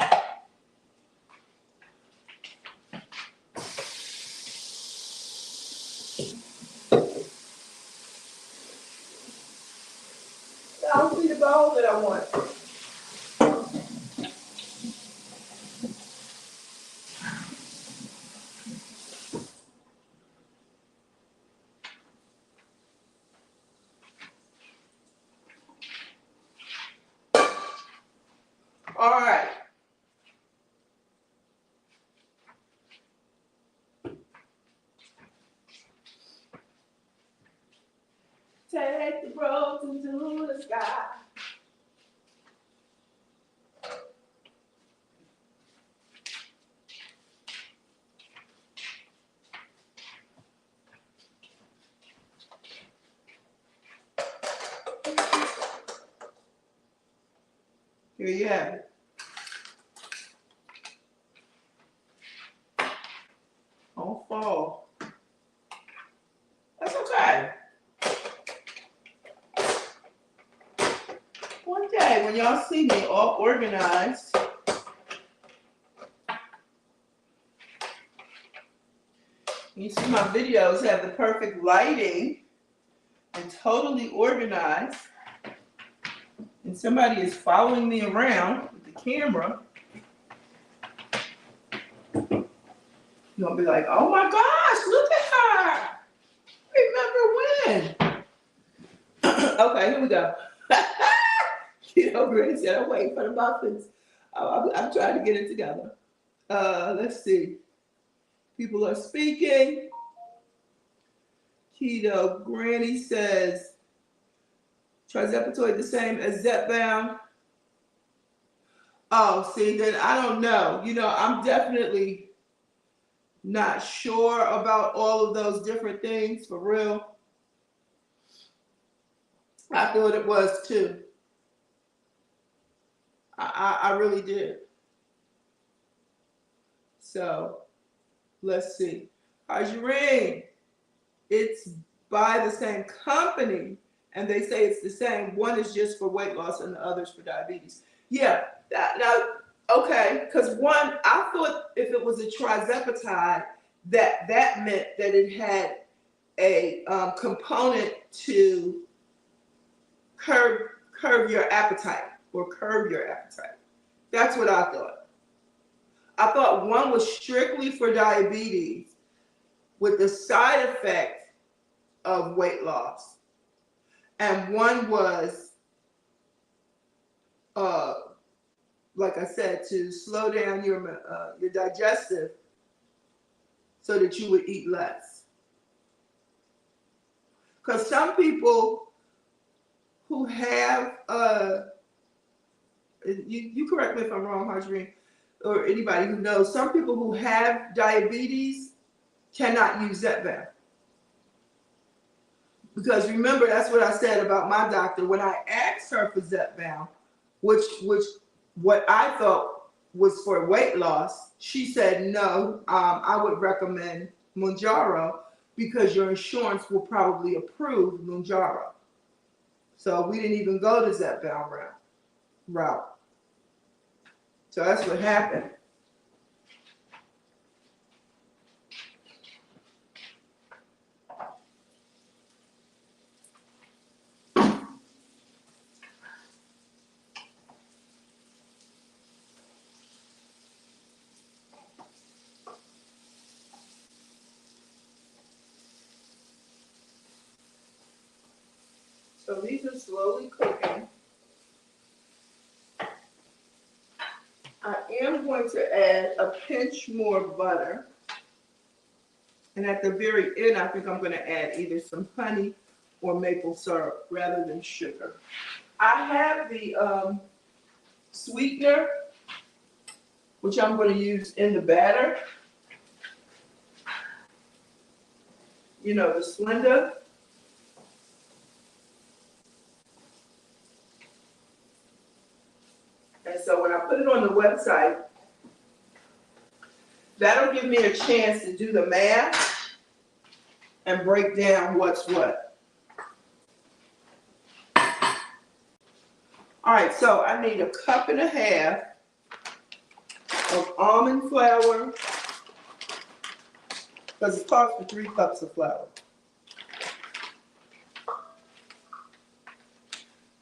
I'll see the bowl that I want. All right. Here you have it. Don't fall. That's okay. One day when y'all see me all organized, you see my videos have the perfect lighting and totally organized, and somebody is following me around with the camera, you're gonna be like, oh my gosh, look at her. Remember when? Okay, here we go. Granny said, I'm waiting for the muffins. I'm trying to get it together. Let's see. People are speaking. Keto. Granny says, trizepatoid the same as Zepbound. Oh, see, then I don't know. I'm definitely not sure about all of those different things, for real. I thought it was too. I really did. So, let's see. How's your ring? It's by the same company, and they say it's the same. One is just for weight loss and the other's for diabetes. Yeah, okay, because one, I thought if it was a trizepatide, that meant that it had a component to curb your appetite or curb your appetite. That's what I thought. I thought one was strictly for diabetes with the side effect of weight loss, and one was, like I said, to slow down your digestive so that you would eat less. Because some people who have, you correct me if I'm wrong, Harjreen, or anybody who knows, some people who have diabetes cannot use Zepbound. Because remember, that's what I said about my doctor. When I asked her for Zepbound, which what I thought was for weight loss, she said, no, I would recommend Mounjaro because your insurance will probably approve Mounjaro. So we didn't even go to Zepbound route. So that's what happened. So these are slowly cooking. I am going to add a pinch more butter. And at the very end, I think I'm going to add either some honey or maple syrup rather than sugar. I have the sweetener, which I'm going to use in the batter. The Splenda. And so when I put it on the website, that'll give me a chance to do the math and break down what's what. All right, so I need 1.5 cups of almond flour, because it calls for 3 cups of flour.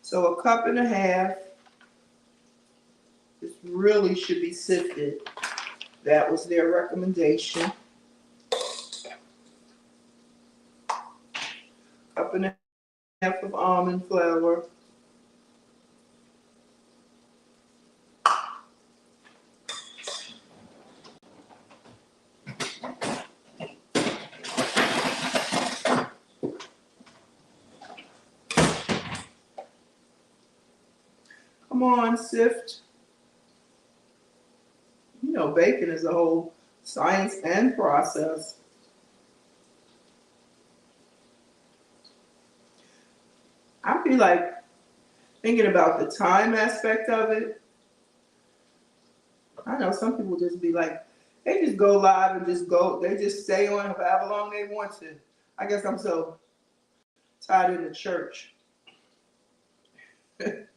So 1.5 cups. This really should be sifted. That was their recommendation. 1.5 cups of almond flour. Come on, sift. Baking is a whole science and process. I feel like thinking about the time aspect of it, I know some people just be like, they just go live and just go, they just stay on however long they want to. I guess I'm so tired of the church. But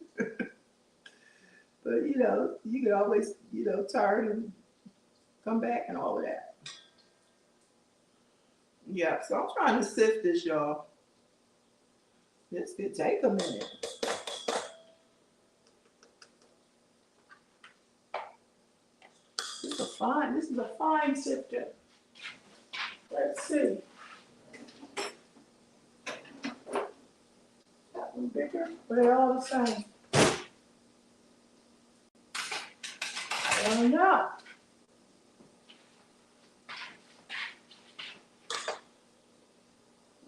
you know, you can always, you know, tired and come back and all of that. Yeah, so I'm trying to sift this, y'all. This could take a minute. This is a fine sifter. Let's see. That one bigger, but they're all the same. I don't know.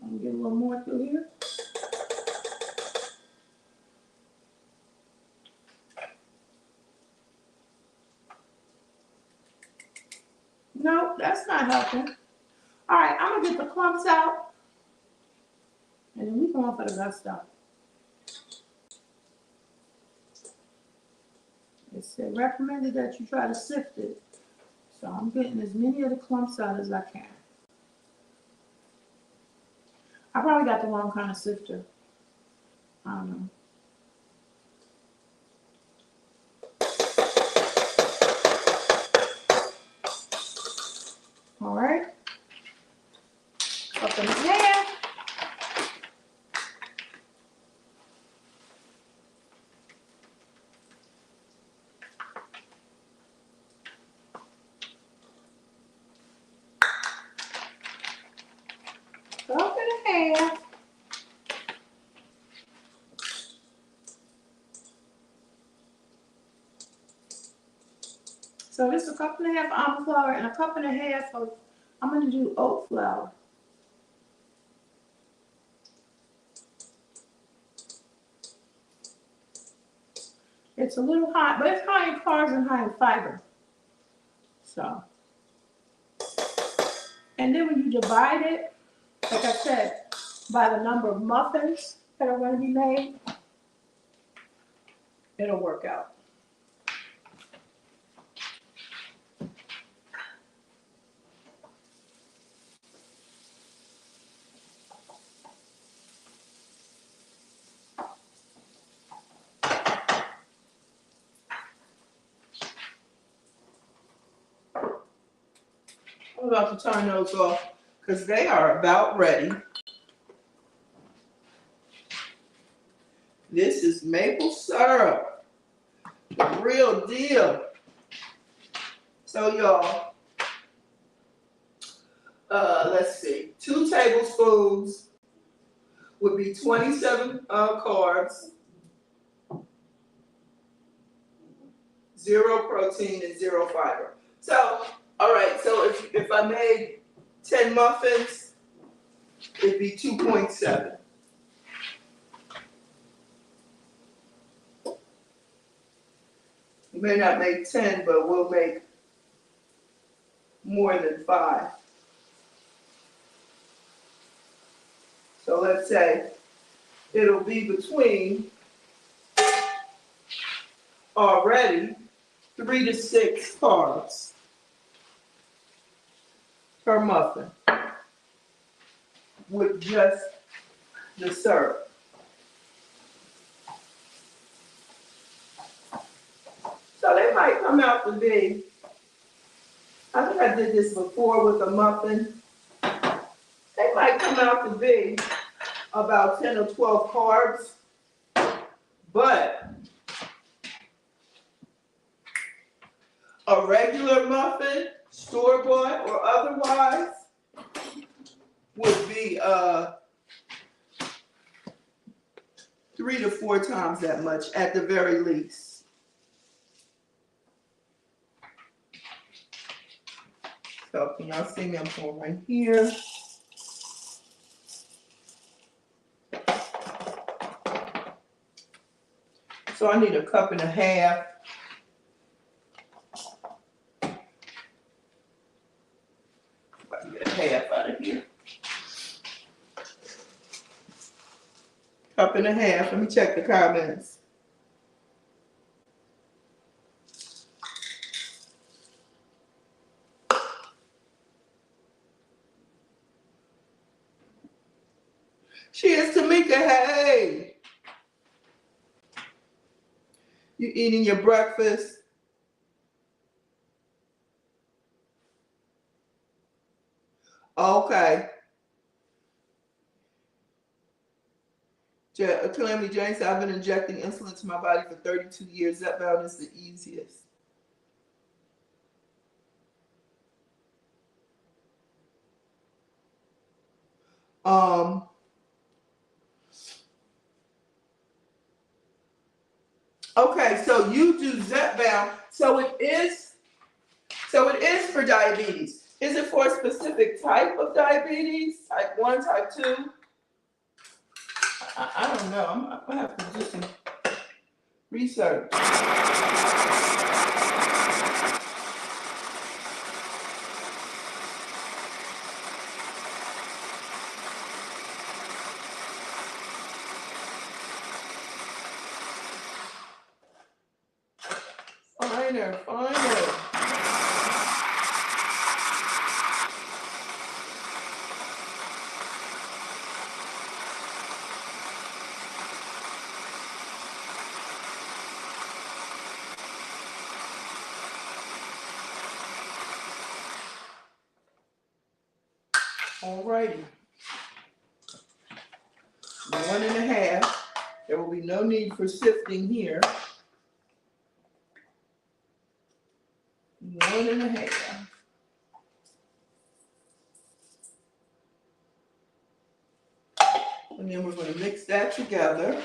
I'm gonna get a little more through here. No, that's not helping. All right, I'm gonna get the clumps out, and then we go on for the good stuff. It's recommended that you try to sift it. So I'm getting as many of the clumps out as I can. I probably got the wrong kind of sifter. I don't know. All right. Up in the hand. Up in the hand. So this is a cup and a half of almond flour and a cup and a half of, I'm going to do oat flour. It's a little high, but it's high in carbs and high in fiber. So, and then when you divide it, like I said, by the number of muffins that are going to be made, it'll work out. I'm about to turn those off because they are about ready. This is maple syrup, the real deal. So y'all, let's see, 2 tablespoons would be 27 carbs, 0 protein and 0 fiber. So, all right, so if I made 10 muffins, it'd be 2.7. We may not make 10, but we'll make more than 5. So let's say it'll be between already 3 to 6 carbs per muffin with just the syrup. So they might come out to be, I think I did this before with a muffin. They might come out to be about 10 or 12 carbs, but a regular muffin, store-bought or otherwise, would be 3 to 4 times that much at the very least. So can y'all see me? I'm going right here. So I need a cup and a half. If I can get a half out of here. Cup and a half. Let me check the comments. Cheers, Tamika. Hey, you eating your breakfast? Okay. Calamity Jane said, I've been injecting insulin to my body for 32 years. That Zepbound is the easiest. Um, okay, so you do Zepbound. So it is for diabetes. Is it for a specific type of diabetes? Type 1, type 2? I don't know. I'm gonna have to do some research. Finer. Alrighty. 1.5. There will be no need for sifting here. 1.5. And then we're going to mix that together.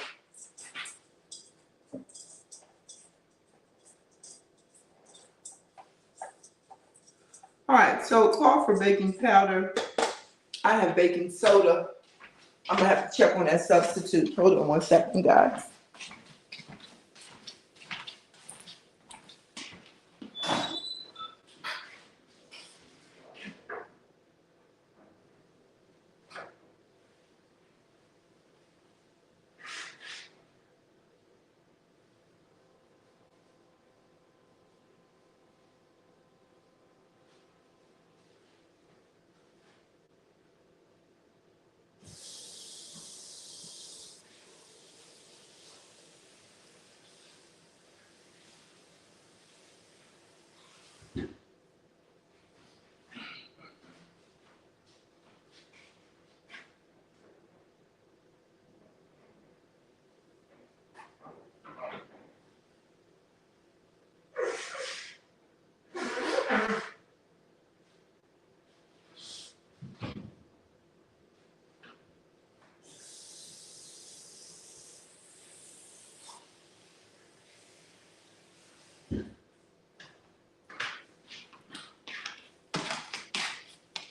All right, so call for baking powder. I have baking soda. I'm gonna have to check on that substitute. Hold on 1 second, guys.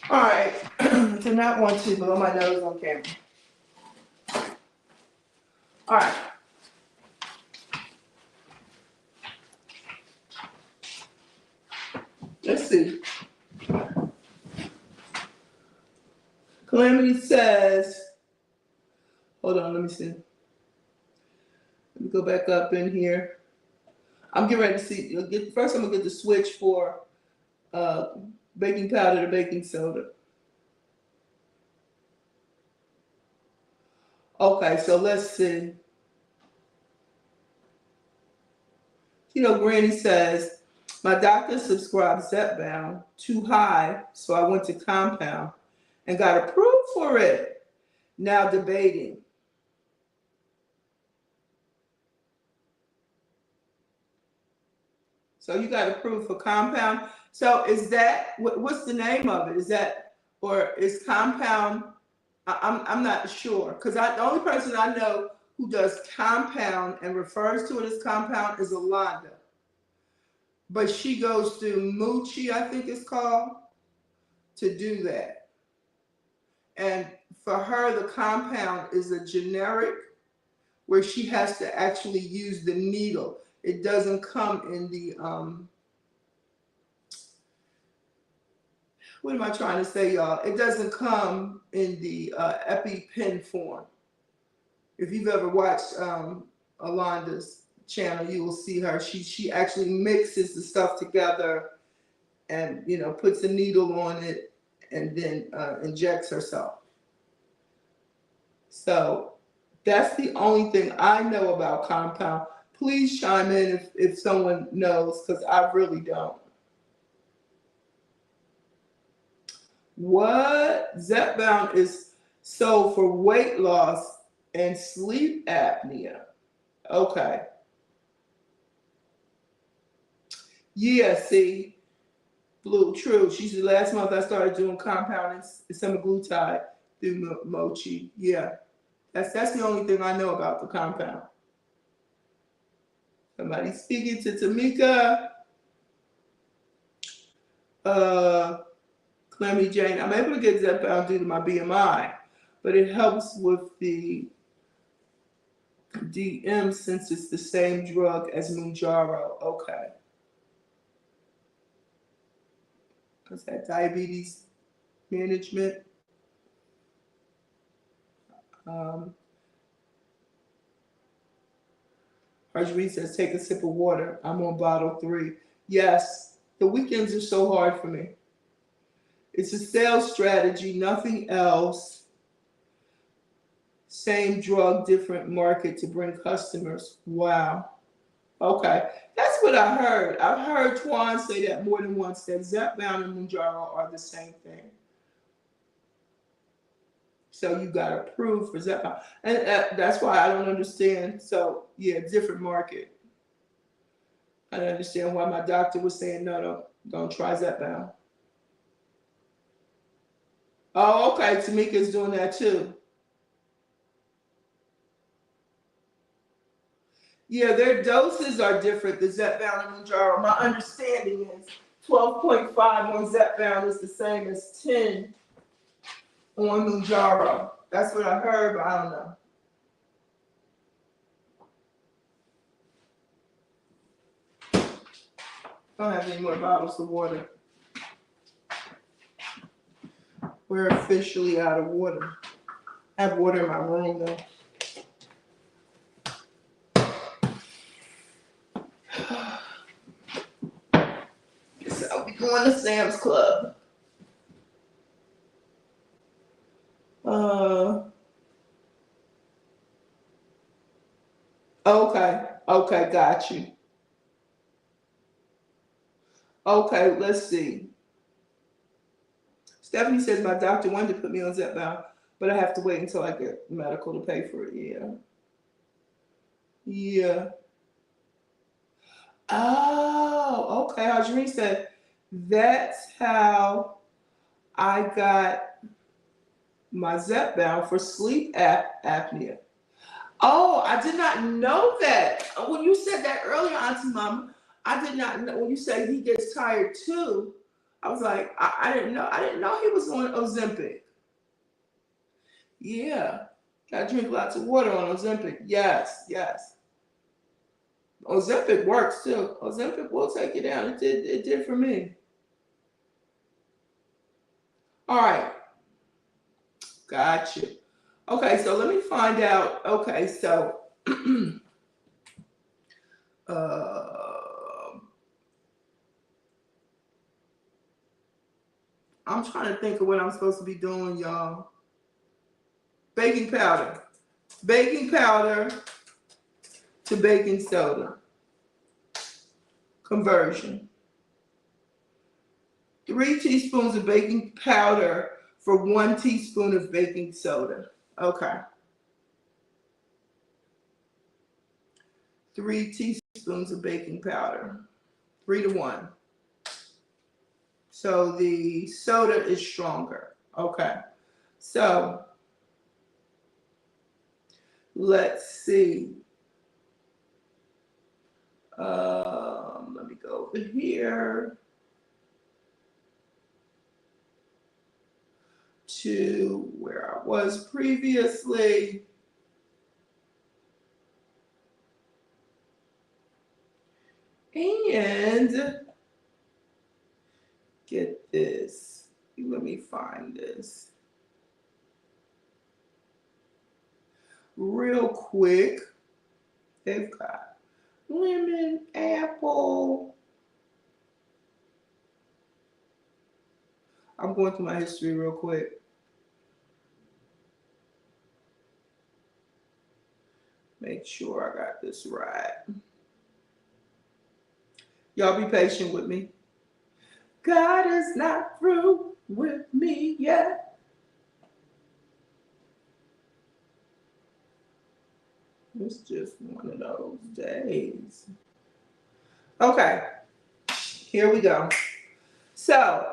All right, do not want to blow my nose on camera. All right. Let's see. Calamity says, hold on, let me see. Let me go back up in here. I'm getting ready to see. First, I'm gonna get the switch for baking powder to baking soda. Okay, so let's see. Granny says, my doctor prescribed Zepbound too high, so I went to compound and got approved for it. Now debating. So you got approved for compound. So is that, what's the name of it? Is that, or is compound, I'm not sure. Because the only person I know who does compound and refers to it as compound is Alonda. But she goes through Moochie, I think it's called, to do that. And for her, the compound is a generic where she has to actually use the needle. It doesn't come in the, what am I trying to say, y'all? It doesn't come in the EpiPen form. If you've ever watched Alonda's channel, you will see her. She actually mixes the stuff together and, puts a needle on it and then injects herself. So that's the only thing I know about compound. Please chime in if someone knows, because I really don't. What? Zepbound is sold for weight loss and sleep apnea. Okay. Yeah, see, Blue, true. She said last month I started doing compound and semaglutide through Mochi. Yeah, that's the only thing I know about the compound. Somebody speaking to Tamika. Uh, Clemmy Jane. I'm able to get Zepbound due to my BMI, but it helps with the DM since it's the same drug as Mounjaro. Okay. Because that diabetes management. Um, Marjorie says, take a sip of water. I'm on bottle 3. Yes, the weekends are so hard for me. It's a sales strategy, nothing else. Same drug, different market to bring customers. Wow. Okay, that's what I heard. I've heard Twan say that more than once, that Zepbound and Mounjaro are the same thing. So you got approved for Zepbound. And that's why I don't understand. So, yeah, different market. I don't understand why my doctor was saying, no, don't try Zepbound. Oh, okay, Tamika's doing that too. Yeah, their doses are different, the Zepbound and Mounjaro. My understanding is 12.5 on Zepbound is the same as 10 on Mounjaro. That's what I heard, but I don't know. I don't have any more bottles of water. We're officially out of water. I have water in my room though. So we going to Sam's Club. Okay, got you. Okay, let's see. Stephanie says my doctor wanted to put me on Zepbound, but I have to wait until I get medical to pay for it. Yeah. Yeah. Oh, okay. Audrey said that's how I got my Zepbound for sleep apnea. Oh, I did not know that. When you said that earlier, Auntie Mama, I did not know. When you said he gets tired too, I was like, I didn't know. I didn't know he was on Ozempic. Yeah. I drink lots of water on Ozempic. Yes, yes. Ozempic works too. Ozempic will take you down. It did for me. All right. Gotcha. Okay, so let me find out. Okay, so I'm trying to think of what I'm supposed to be doing, y'all. Baking powder. Baking powder to baking soda. Conversion. 3 teaspoons of baking powder for 1 teaspoon of baking soda. Okay. 3 teaspoons of baking powder. 3 to 1. So the soda is stronger. Okay. So let's see. Let me go over here to where I was previously. And get this. Let me find this real quick. They've got lemon, apple. I'm going through my history real quick. Make sure I got this right. Y'all be patient with me. God is not through with me yet. It's just one of those days. Okay, here we go. So,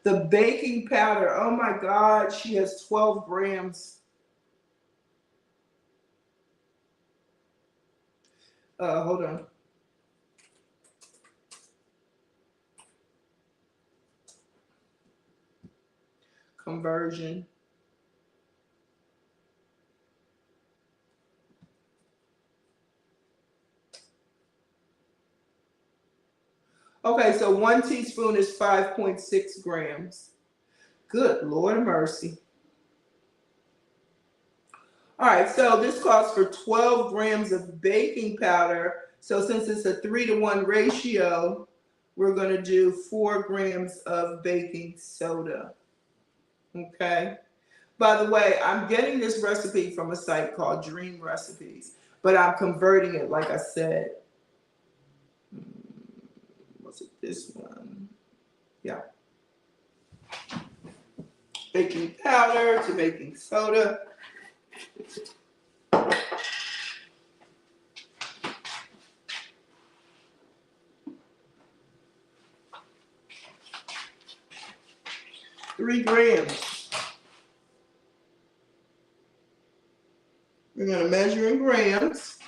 the baking powder, oh my God, she has 12 grams. Hold on. Conversion. Okay, so 1 teaspoon is 5.6 grams. Good Lord of mercy. All right, so this calls for 12 grams of baking powder. So since it's a 3-to-1 ratio, we're going to do 4 grams of baking soda. Okay. By the way, I'm getting this recipe from a site called Dream Recipes, but I'm converting it, like I said. Was it this one? Yeah. Baking powder to baking soda. Three grams. We're going to measure in grams.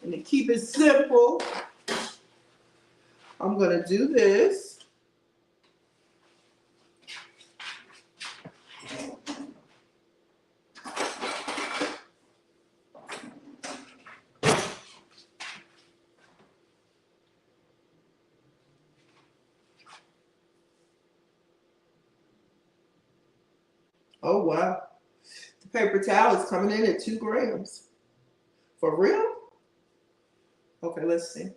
And to keep it simple, I'm going to do this. Oh, wow. The paper towel is coming in at 2 grams. For real? Okay, let's see.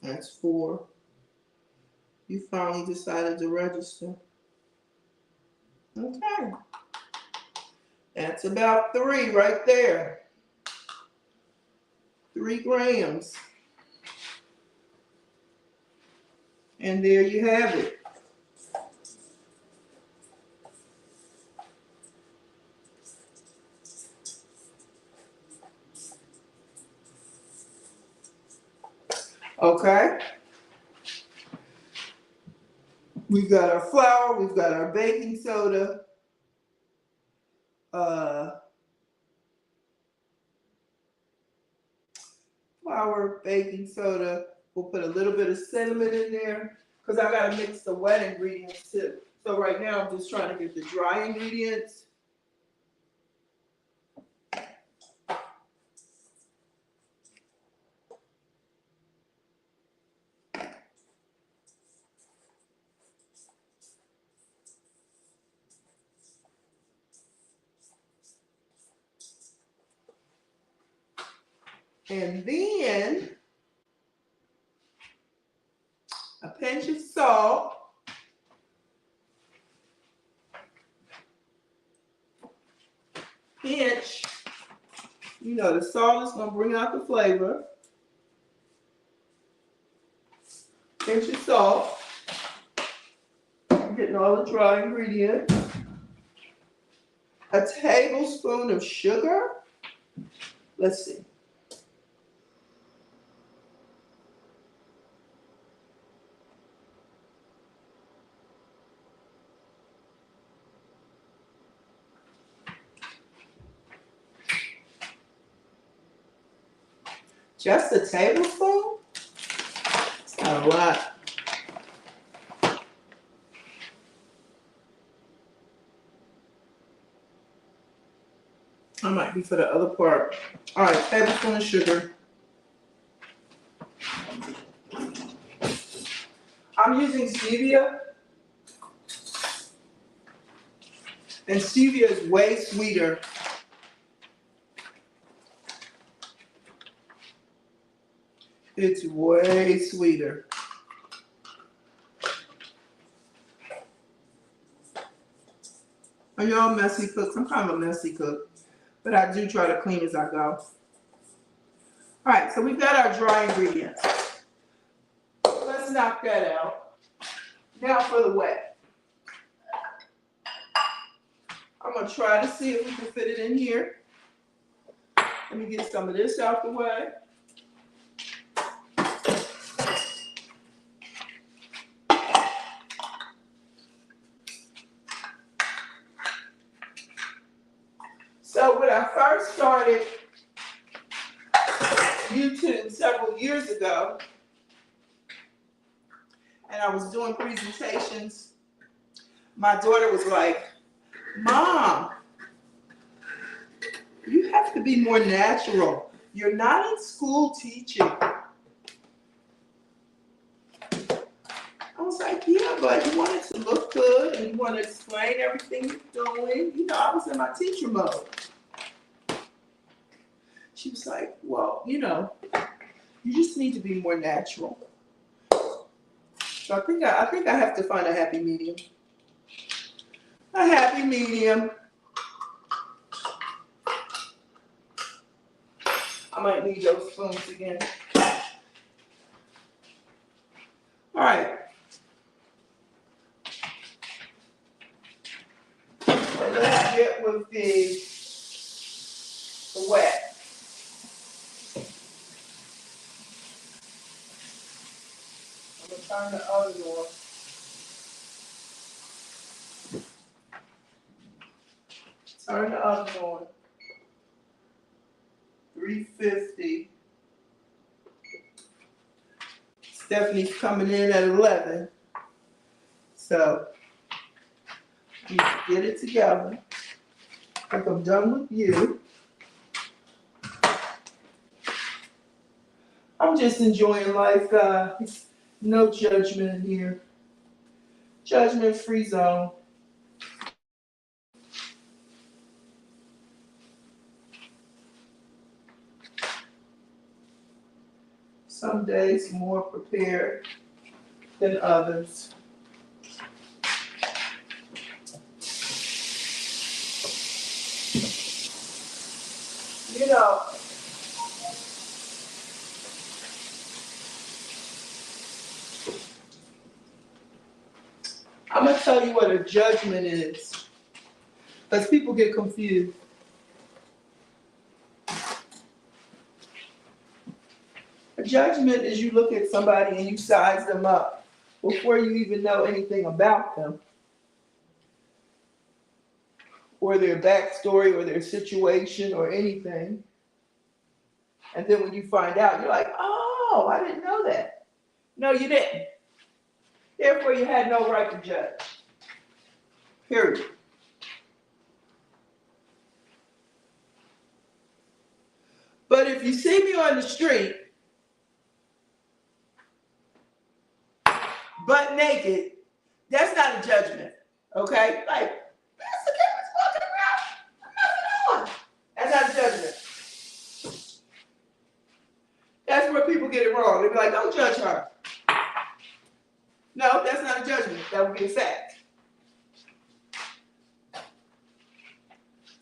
That's 4. You finally decided to register. Okay. That's about 3 right there. 3 grams. And there you have it. Okay. We've got our flour, we've got our baking soda. Flour, baking soda. We'll put a little bit of cinnamon in there because I gotta mix the wet ingredients too. So right now I'm just trying to get the dry ingredients. And then a pinch of salt. Pinch. You know, the salt is gonna bring out the flavor. Pinch of salt. I'm getting all the dry ingredients. A tablespoon of sugar. Let's see. Just a tablespoon? It's not a lot. I might be for the other part. All right, tablespoon of sugar. I'm using stevia. And stevia is way sweeter. It's way sweeter. Are y'all messy cooks? I'm kind of a messy cook, but I do try to clean as I go. All right, so we've got our dry ingredients. Let's knock that out. Now for the wet. I'm gonna try to see if we can fit it in here. Let me get some of this out the way. So when I first started YouTube several years ago, and I was doing presentations, my daughter was like, Mom, you have to be more natural. You're not in school teaching. I was like, yeah, but you want it to look good and you want to explain everything you're doing. You know, I was in my teacher mode. She was like, well, you know, you just need to be more natural. So I think I have to find a happy medium. A happy medium. I might need those spoons again. All right. So let's get with the wet. I'm gonna turn the oven on. Turn the oven on. 350. Stephanie's coming in at 11. So you get it together. I think I'm done with you. I'm just enjoying life, guys. No judgment in here. Judgment-free zone. Some days more prepared than others. You know, I'm going to tell you what a judgment is, because people get confused. A judgment is you look at somebody and you size them up before you even know anything about them, or their backstory, or their situation, or anything. And then when you find out, you're like, oh, I didn't know that. No, you didn't. Therefore, you had no right to judge. Period. But if you see me on the street, butt naked, that's not a judgment, okay? Like, Pastor Kim's walking around, nothing on. That's not a judgment. That's where people get it wrong. They be like, don't judge her. No, that's not a judgment. That would be a fact.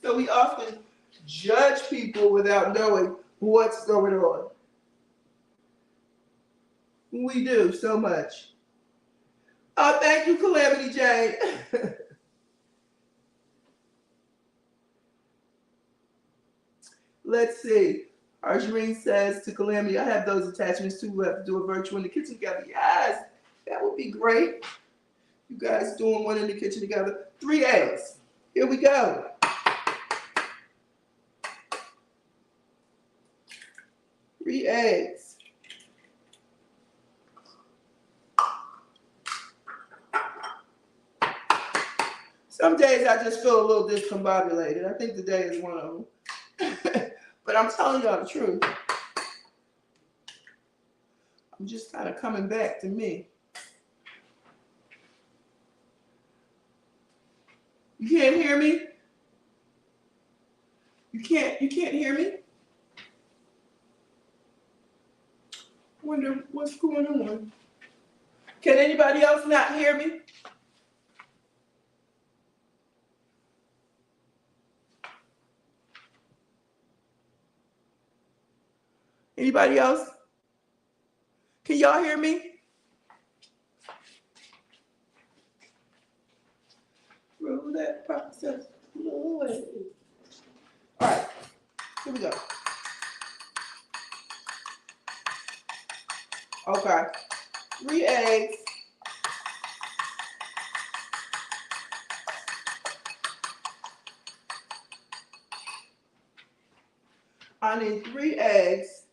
So we often judge people without knowing what's going on. We do so much. Oh, thank you, Calamity Jane. Let's see. Arjurine says to Calamity, I have those attachments too. We have to do a virtual in the kitchen together. Yes, that would be great. You guys doing one in the kitchen together. 3 days. Here we go. Three eggs. Some days I just feel a little discombobulated. I think today is one of them. But I'm telling y'all the truth. I'm just kind of coming back to me. You can't hear me? You can't hear me? Wonder what's going on. Can anybody else not hear me? Anybody else? Can y'all hear me? Roll that process. All right, here we go. Okay, 3 eggs. I need 3 eggs,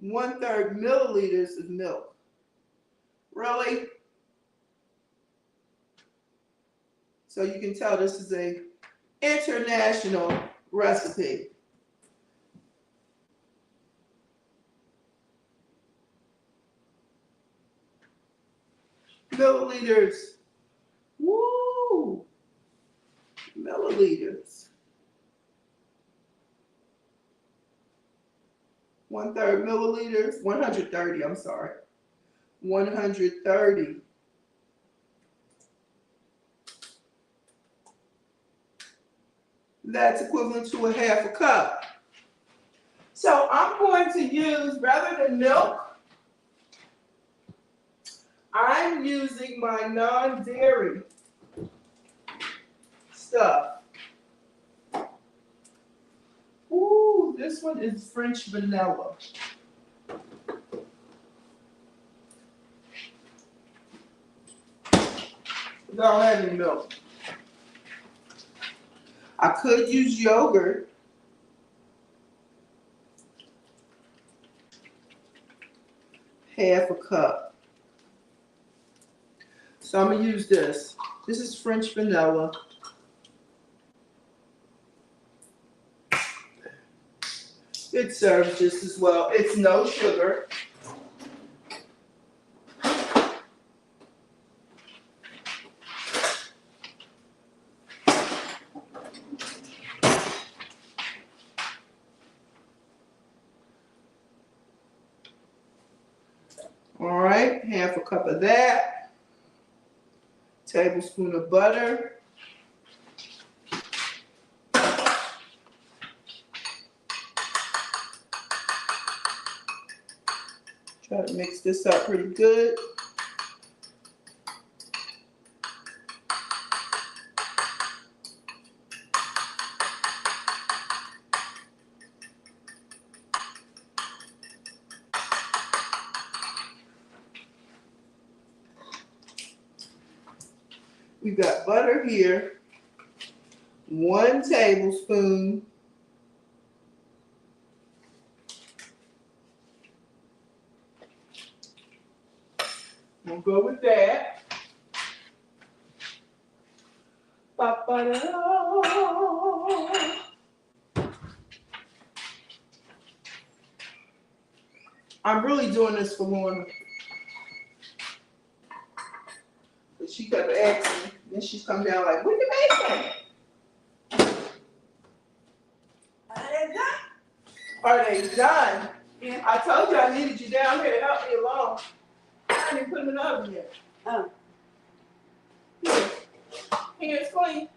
1/3 milliliters of milk. Really? So you can tell this is a international recipe. Milliliters. Woo! Milliliters. 1/3 milliliters. 130, I'm sorry. 130. That's equivalent to a 1/2 cup. So I'm going to use, rather than milk, I'm using my non-dairy stuff. Ooh, this one is French vanilla. Don't have any milk. I could use yogurt. Half a cup. So I'm gonna use this. This is French vanilla. It serves just as well. It's no sugar. All right, 1/2 cup of that. Tablespoon of butter. Try to mix this up pretty good. We've got butter here, 1 tablespoon. We'll go with that. Ba-ba-da. I'm really doing this for Lorna. But she kept asking, then she's come down like, when you making? Are they done? Yeah. I told you I needed you down here to help me along. I didn't put them in the oven yet. Oh. Here. Here, it's clean.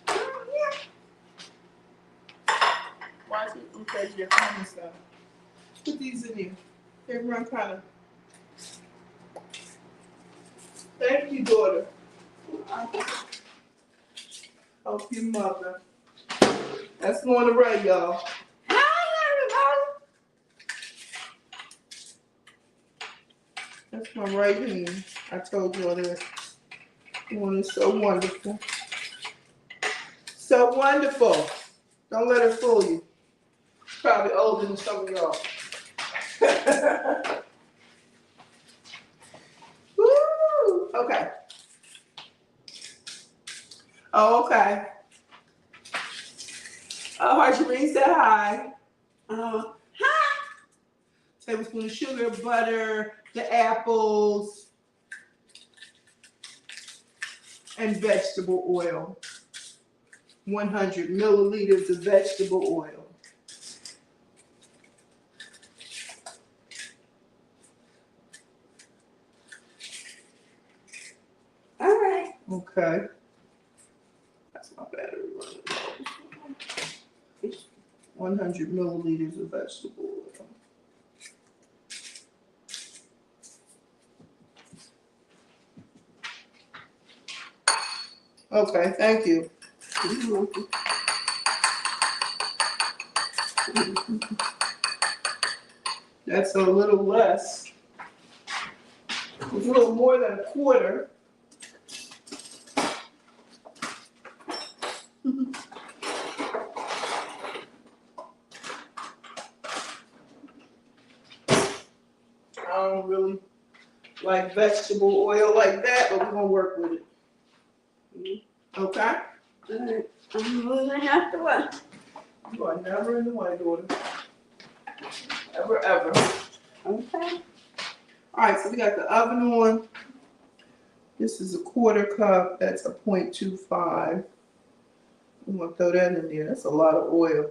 Oh, yeah. Watch it. Okay, you're clean stuff. Put these in here. They run kind of. Thank you, daughter. Help your mother. That's Lorna Ray, y'all. Hi, That's my right hand. I told y'all that. Lorna is so wonderful. So wonderful. Don't let her fool you. Probably older than some of y'all. Woo! Okay. Oh, okay. Oh, Harshireen said hi. hi. Tablespoon of sugar, butter, the apples. And vegetable oil. 100 milliliters of vegetable oil. All right. Okay. That's my battery running low. 100 milliliters of vegetable oil. Okay, thank you. That's a little less. It's a little more than a quarter. I don't really like vegetable oil like that, but we're gonna work with it. Okay? All right. I'm gonna have to what? You are never in the way, daughter. Ever, ever. Okay. Alright, so we got the oven on. This is a quarter cup. That's a 0.25. I'm gonna throw that in there. That's a lot of oil.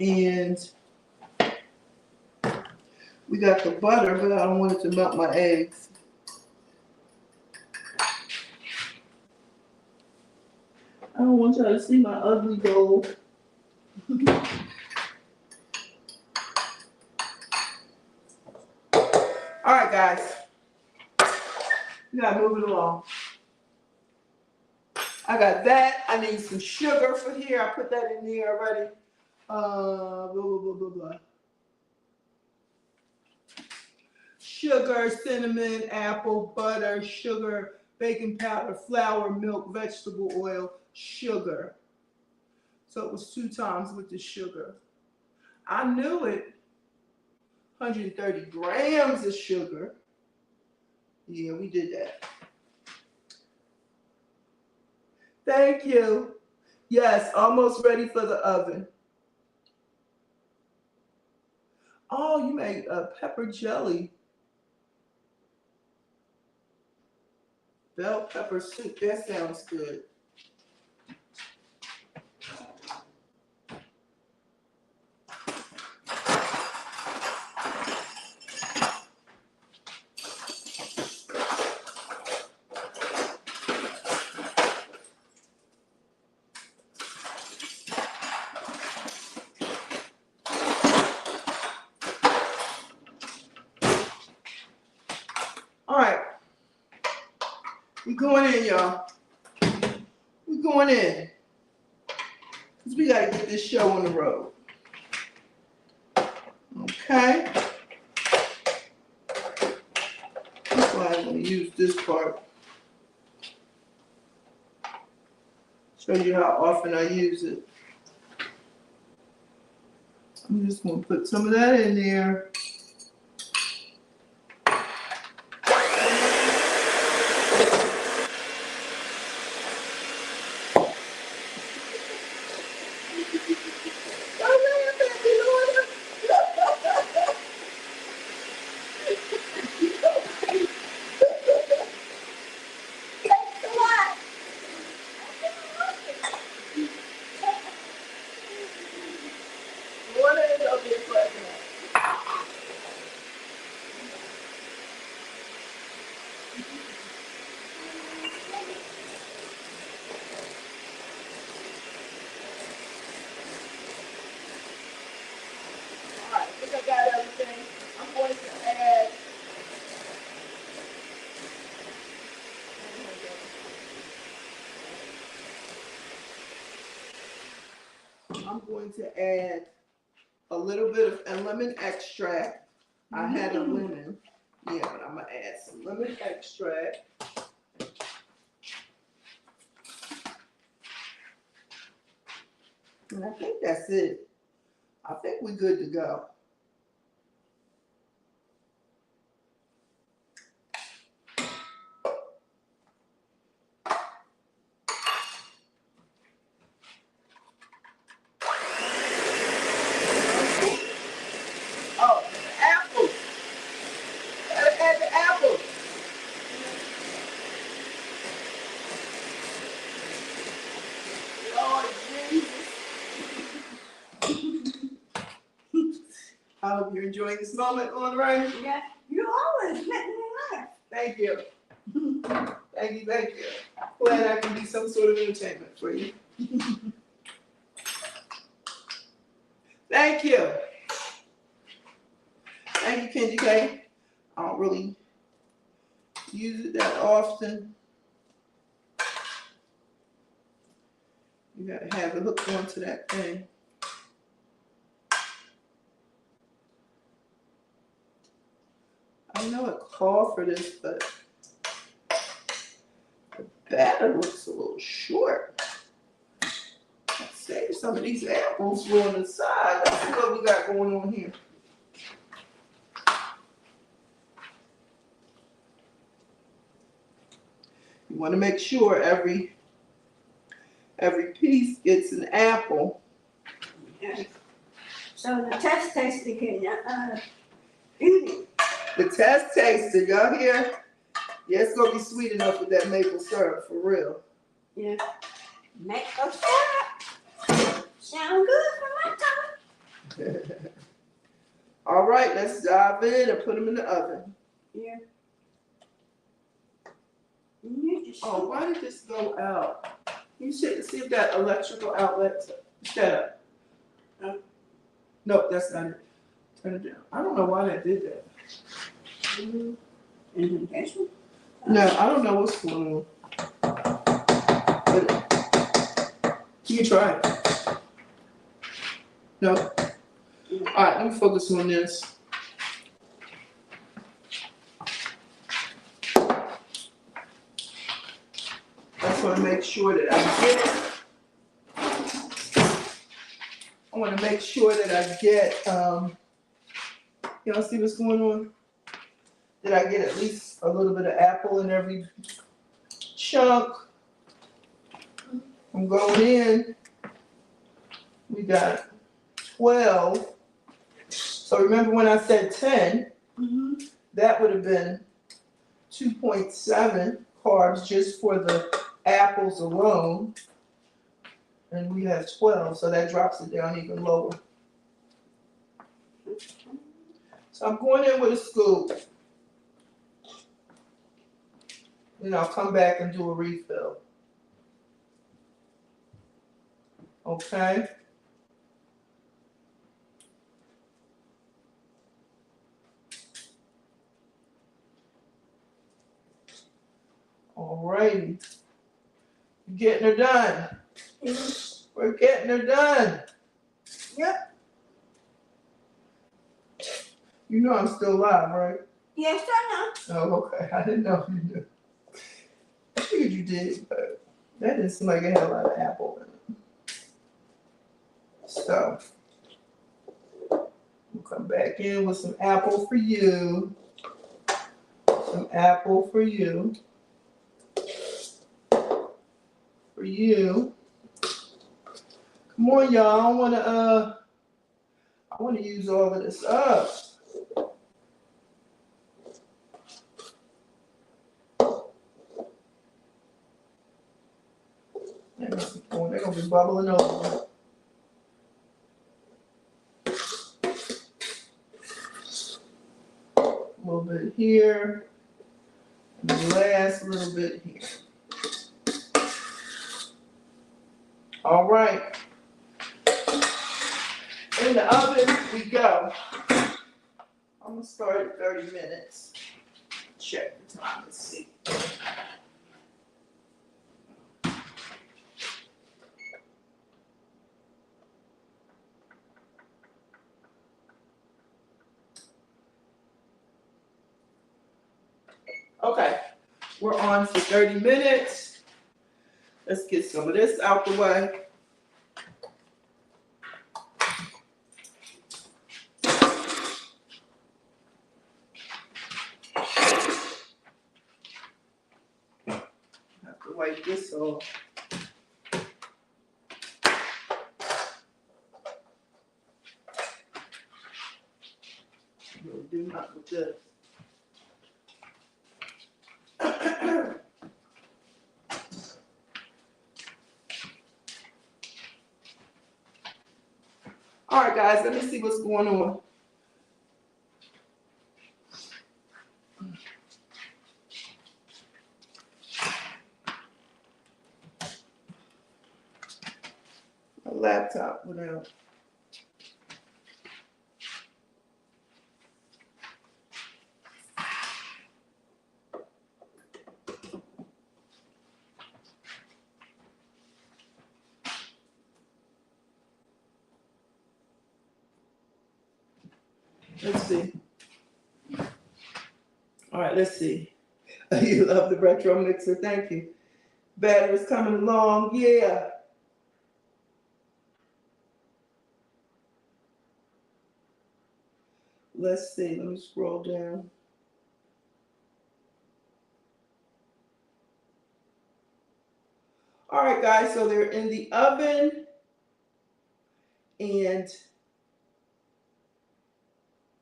And we got the butter, but I don't want it to melt my eggs. I don't want y'all to see my ugly bowl. All right, guys. We gotta move it along. I got that. I need some sugar for here. I put that in here already. Blah, blah, blah, blah, blah. Sugar, cinnamon, apple, butter, sugar, baking powder, flour, milk, vegetable oil, sugar. So it was 2 times with the sugar. I knew it. 130 grams of sugar. Yeah, we did that. Thank you. Yes, almost ready for the oven. Oh, you made pepper jelly. Bell pepper soup. That sounds good. All right. We going in, y'all. We going in. Because we got to get this show on the road. Okay. That's why I'm going to use this part. Show you how often I use it. I'm just going to put some of that in there. I'm going to add a little bit of lemon extract. I had a lemon. Yeah, but I'm going to add some lemon extract. And I think that's it. I think we're good to go. Oh, enjoying this moment on the run? Yeah, you always make me laugh. Thank you. Thank you, thank you. Glad I can be some sort of entertainment for you. Thank you. Thank you, Kenji K. I don't really use it that often. You gotta have it hooked onto that thing. I know it called for this, but the batter looks a little short. Let's save some of these apples on the side. Let's see what we got going on here. You want to make sure every piece gets an apple. Yeah. So the test taster can eat it. The test taster, y'all hear? Yeah, it's gonna be sweet enough with that maple syrup, for real. Yeah. Make a syrup. Sound good for my tongue. All right, let's dive in and put them in the oven. Yeah. Oh, why did this go out? You should see if that electrical outlet. Shut up. No, that's not it. Turn it down. I don't know why that did that. No, I don't know what's going on. But you can try it. No. All right, let me focus on this. I just want to make sure that I get it. I want to make sure that I get, y'all see what's going on? That I get at least a little bit of apple in every chunk. I'm going in. We got 12. So remember when I said 10, that would have been 2.7 carbs just for the apples alone. And we have 12, so that drops it down even lower. So I'm going in with a scoop. Then I'll come back and do a refill. Okay. All righty. Getting her done. We're getting her done. Yep. You know I'm still alive, right? Yes, I Oh, okay. I didn't know if you knew. I figured you did, but that didn't seem like it had a lot of apple in it. So, we'll come back in with some apple for you. Some apple for you. For you. Come on, y'all. I wanna use all of this up. They're gonna be bubbling over. A little bit here, and the last little bit here. All right. In the oven we go. I'm gonna start at 30 minutes. Check the time and see. Okay, we're on for 30 minutes. Let's get some of this out the way. Have to wipe this off. We'll do nothing with this. All right, guys, let me see what's going on. laptop went out. Let's see. All right, let's see. You love the retro mixer. Thank you. Battery's coming along. Yeah. Let's see. Let me scroll down. All right, guys. So they're in the oven, and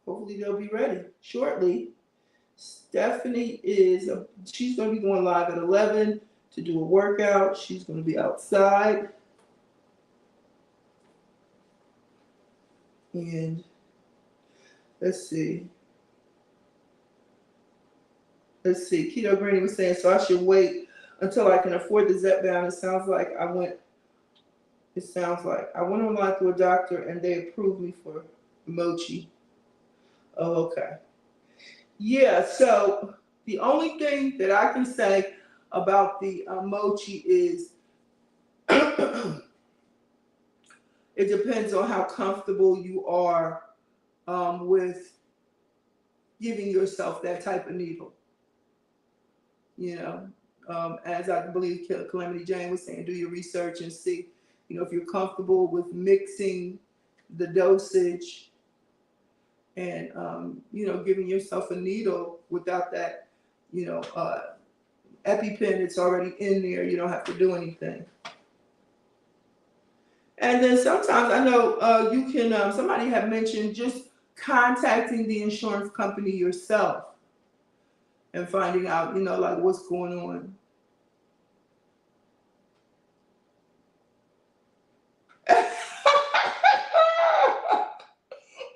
hopefully they'll be ready shortly. Stephanie she's going to be going live at 11 to do a workout. She's going to be outside. And let's see. Keto Granny was saying, so I should wait until I can afford the Zepbound. It sounds like I went online to a doctor and they approved me for mochi. Oh, okay. Yeah, so the only thing that I can say about the mochi is it depends on how comfortable you are with giving yourself that type of needle. You know, as I believe Calamity Jane was saying, do your research and see, you know, if you're comfortable with mixing the dosage and, you know, giving yourself a needle without that, you know, EpiPen, it's already in there. You don't have to do anything. And then sometimes I know you can, somebody had mentioned just contacting the insurance company yourself and finding out, you know, like what's going on.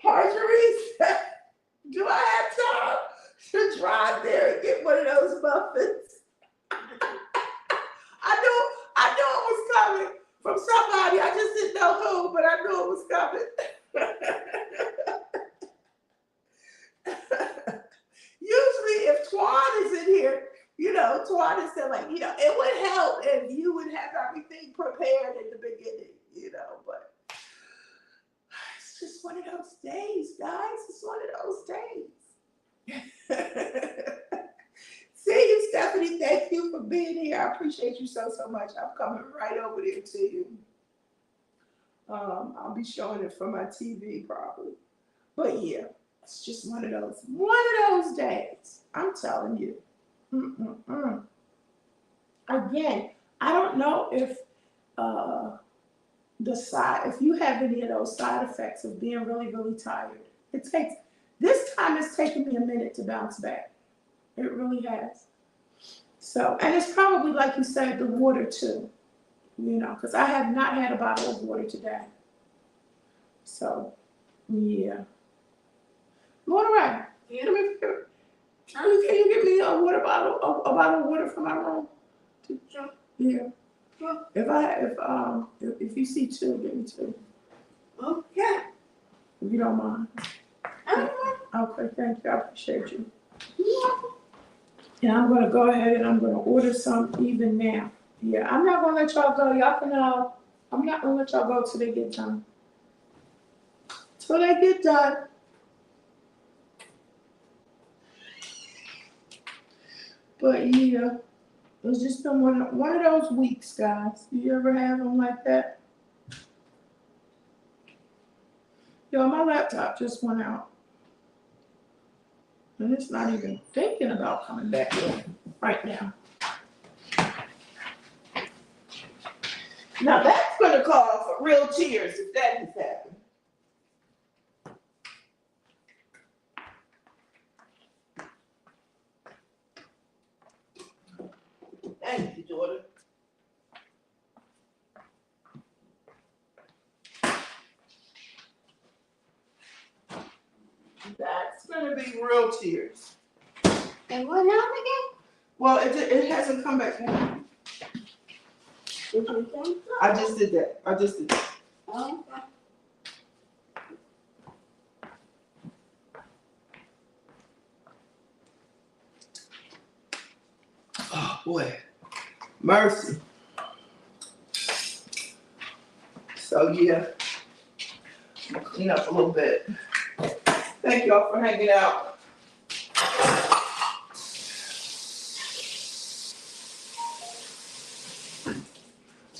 Marjorie said, do I have time to drive there and get one of those muffins? I knew it was coming from somebody. I just didn't know who, but I knew it was coming. Usually if Twan is in here, you know, Twan is still like, you know, it would help if you would have everything prepared in the beginning, you know, but it's just one of those days, guys. It's one of those days. See you, Stephanie. Thank you for being here. I appreciate you so much. I'm coming right over there to you. I'll be showing it from my TV probably. But yeah, it's just one of those days. I'm telling you. Again, I don't know if if you have any of those side effects of being really, really tired. This time it's taken me a minute to bounce back. It really has. So, and it's probably, like you said, the water too, you know, because I have not had a bottle of water today. So, yeah. All right. Can you give me a water bottle, a bottle of water from my room? Yeah. If you see two, give me two. Okay. If you don't mind. Okay, thank you. I appreciate you. And I'm going to go ahead and I'm going to order some even now. Yeah, I'm not going to let y'all go. Y'all can, I'm not going to let y'all go till they get done. Till they get done. But yeah, it's just been one of those weeks, guys. You ever have them like that? Yo, my laptop just went out. And it's not even thinking about coming back in right now. Now that's going to call for real tears if that has happened. Thank you, daughter. That's going to be real tears. And what now again? Well, it hasn't come back in. I just did that. Oh, Oh boy, mercy. So yeah, I'm gonna clean up a little bit. Thank y'all for hanging out.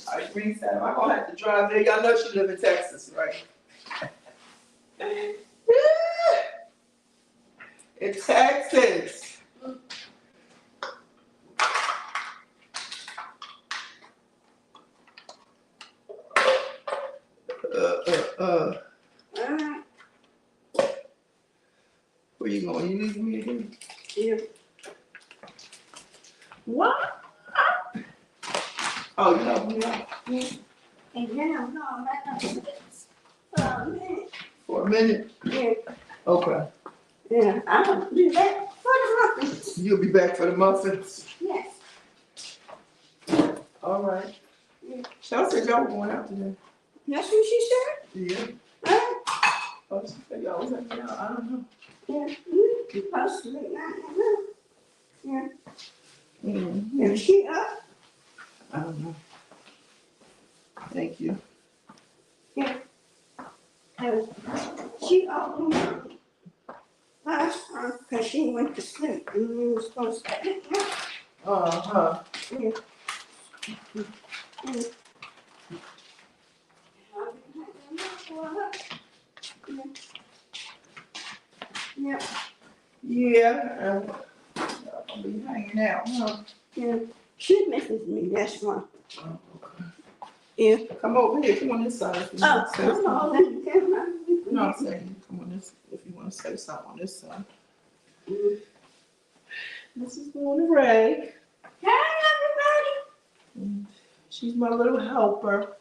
All right, Green said, I'm gonna have to drive there. Y'all know she live in Texas, right? In Texas. alright, Where you going? You leaving me again? yeah. What? Oh, you helping me out? And now, no, that's not this. For a minute. For a minute? Yeah, Okay. yeah, I'm gonna do that for the muffins. You'll be back for the muffins? Yes. All right. Yeah. Shell said y'all were going out today. That's what she said? Yeah. Oh, she said y'all was hanging out. I don't know. Yeah, you supposed to be not. Yeah, Mm-hmm. and she up? I don't know. Thank you. She up last time because she went to sleep and we were supposed to hang out. Uh-huh. Yeah. Yeah. Yeah, Yeah. And I'll be hanging out, huh? yeah. She misses me, that's why. Oh, okay. Yeah. Come over here. Come on this side. If you Oh, want to say I'm something. all in the camera. No, I'm saying come on this if you want to say something on this side. Mm. This is Lorna Ray. Hey, everybody. And she's my little helper.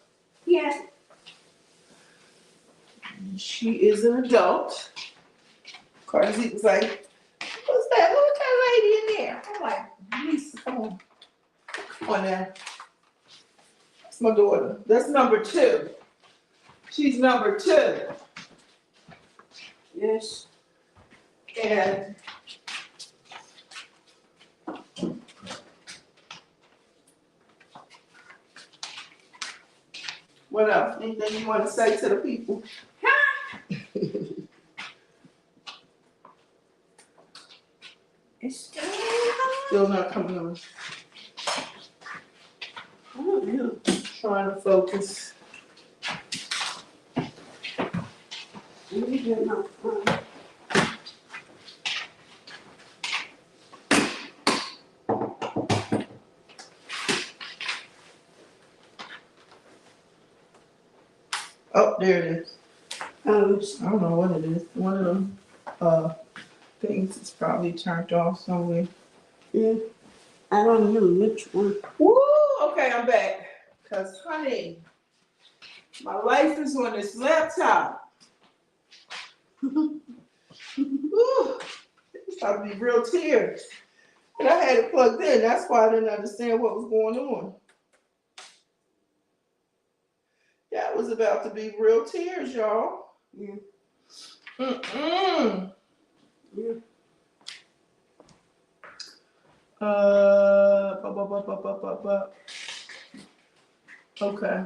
Yes. And she is an adult. Carter was like, what's that? Who's that lady in there? I'm like, Lisa, come on. Come on now. That's my daughter. That's number 2. She's number 2. Yes. And what else? Anything you want to say to the people? It's still on. Still not coming on. I don't know. Trying to focus. Let me get my phone. Oh, there it is. Oh, I don't know what it is. One of them things is probably turned off somewhere. yeah. I don't know which one. Woo! Okay, I'm back. Cause honey, my life is on this laptop. Woo! It's about to be real tears. And I had it plugged in. That's why I didn't understand what was going on. That was about to be real tears, y'all. Yeah. Mm-mm. Yeah. Okay.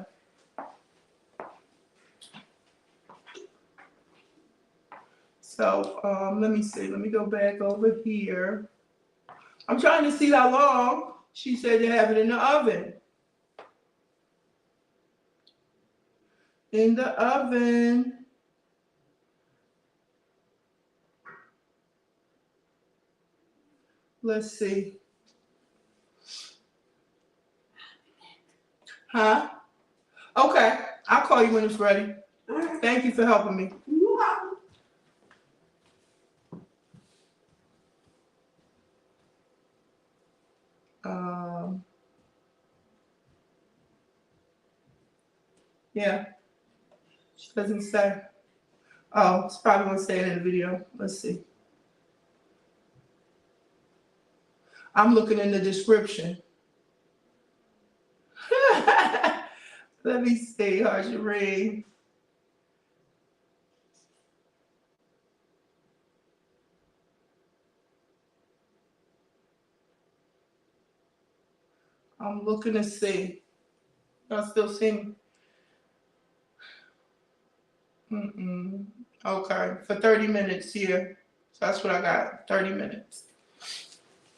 So, let me see. Let me go back over here. I'm trying to see how long she said to have it in the oven. In the oven. Let's see. Huh? Okay. I'll call you when it's ready. All right. Thank you for helping me. You're welcome. Yeah. She doesn't say. Oh, it's probably gonna say it in the video. Let's see. I'm looking in the description. Let me see, Harjari. I'm looking to see. Y'all still see me? Okay, for 30 minutes here. So that's what I got, 30 minutes.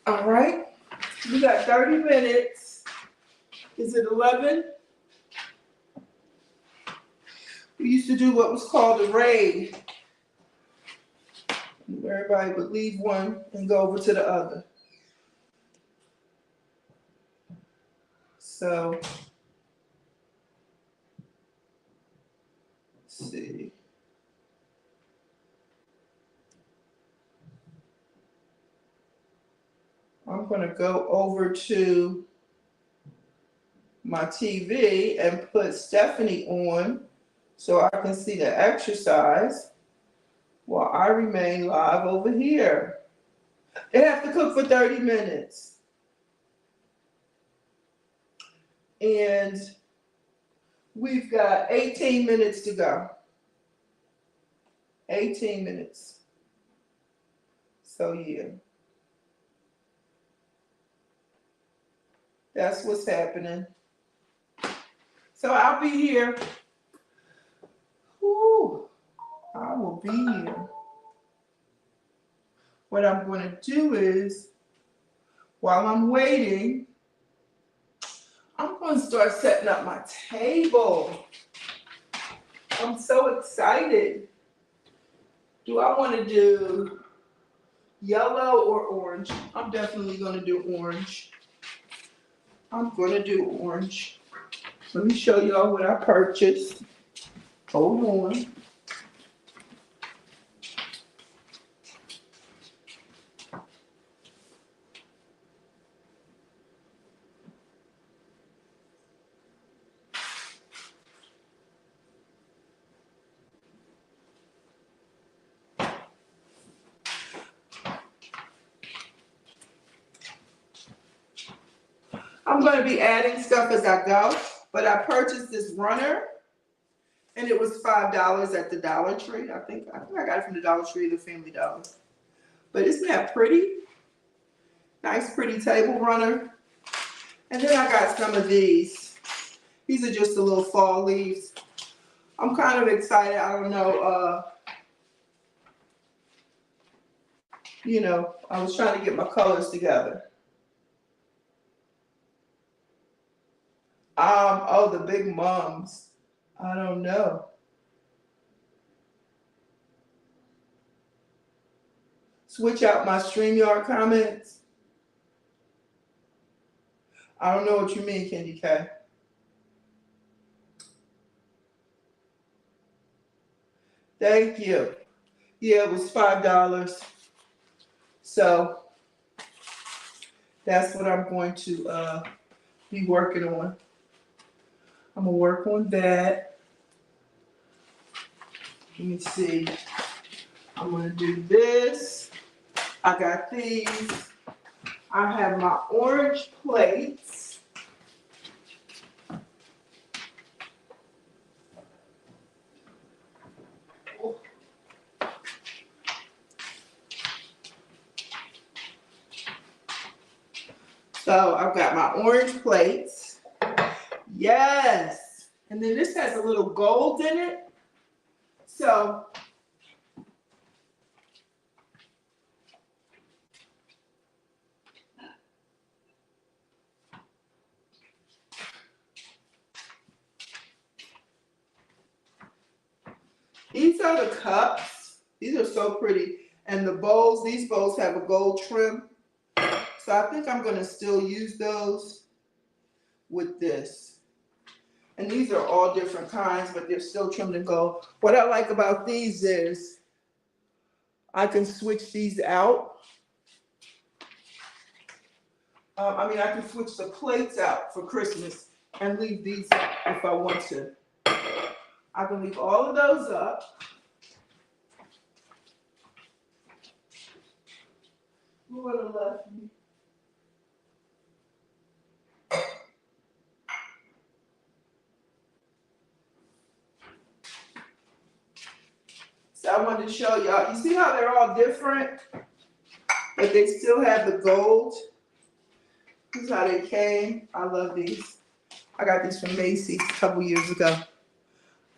All right, we got 30 minutes. Is it 11? We used to do what was called a raid. Everybody would leave one and go over to the other. So, let's see. I'm going to go over to my TV and put Stephanie on so I can see the exercise while I remain live over here. They have to cook for 30 minutes. And we've got 18 minutes to go. 18 minutes. So yeah. That's what's happening. So I'll be here. Whew, I will be here. What I'm going to do is, while I'm waiting, I'm going to start setting up my table. I'm so excited. Do I want to do yellow or orange? I'm definitely going to do orange. I'm going to do orange. Let me show y'all what I purchased. Hold on. I'm going to be adding stuff as I go, but I purchased this runner, and it was $5 at the Dollar Tree. I think I got it from the Dollar Tree or the Family Dollar. But isn't that pretty? Nice, pretty table runner. And then I got some of these. These are just the little fall leaves. I'm kind of excited. I don't know. I was trying to get my colors together. Oh, the big mums. I don't know. Switch out my StreamYard comments. I don't know what you mean, Candy K. Thank you. Yeah, it was $5. So that's what I'm going to be working on. I'm gonna work on that. Let me see. I'm gonna do this. I got these. I have my orange plates. So I've got my orange plates. Yes. And then this has a little gold in it. So these are the cups. These are so pretty. And the bowls, these bowls have a gold trim. So I think I'm gonna still use those with this. And these are all different kinds, but they're still trimmed in gold. What I like about these is I can switch these out. I can switch the plates out for Christmas and leave these up if I want to. I can leave all of those up. Who would have left me? So I wanted to show y'all. You see how they're all different, but they still have the gold This is how they came. I love these. I got these from Macy's a couple years ago.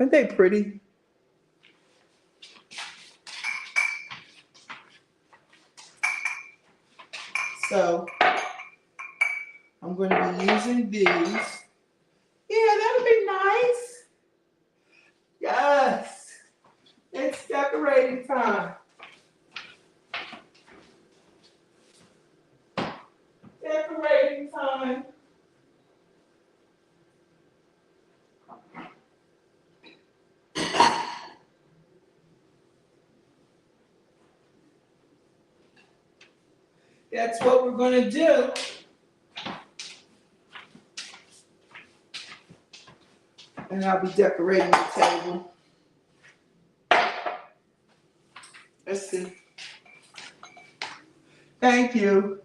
Aren't they pretty? So I'm going to be using these. Yeah, that'll be nice. Yes. It's decorating time. Decorating time. That's what we're going to do. And I'll be decorating the table. Let's see. Thank you.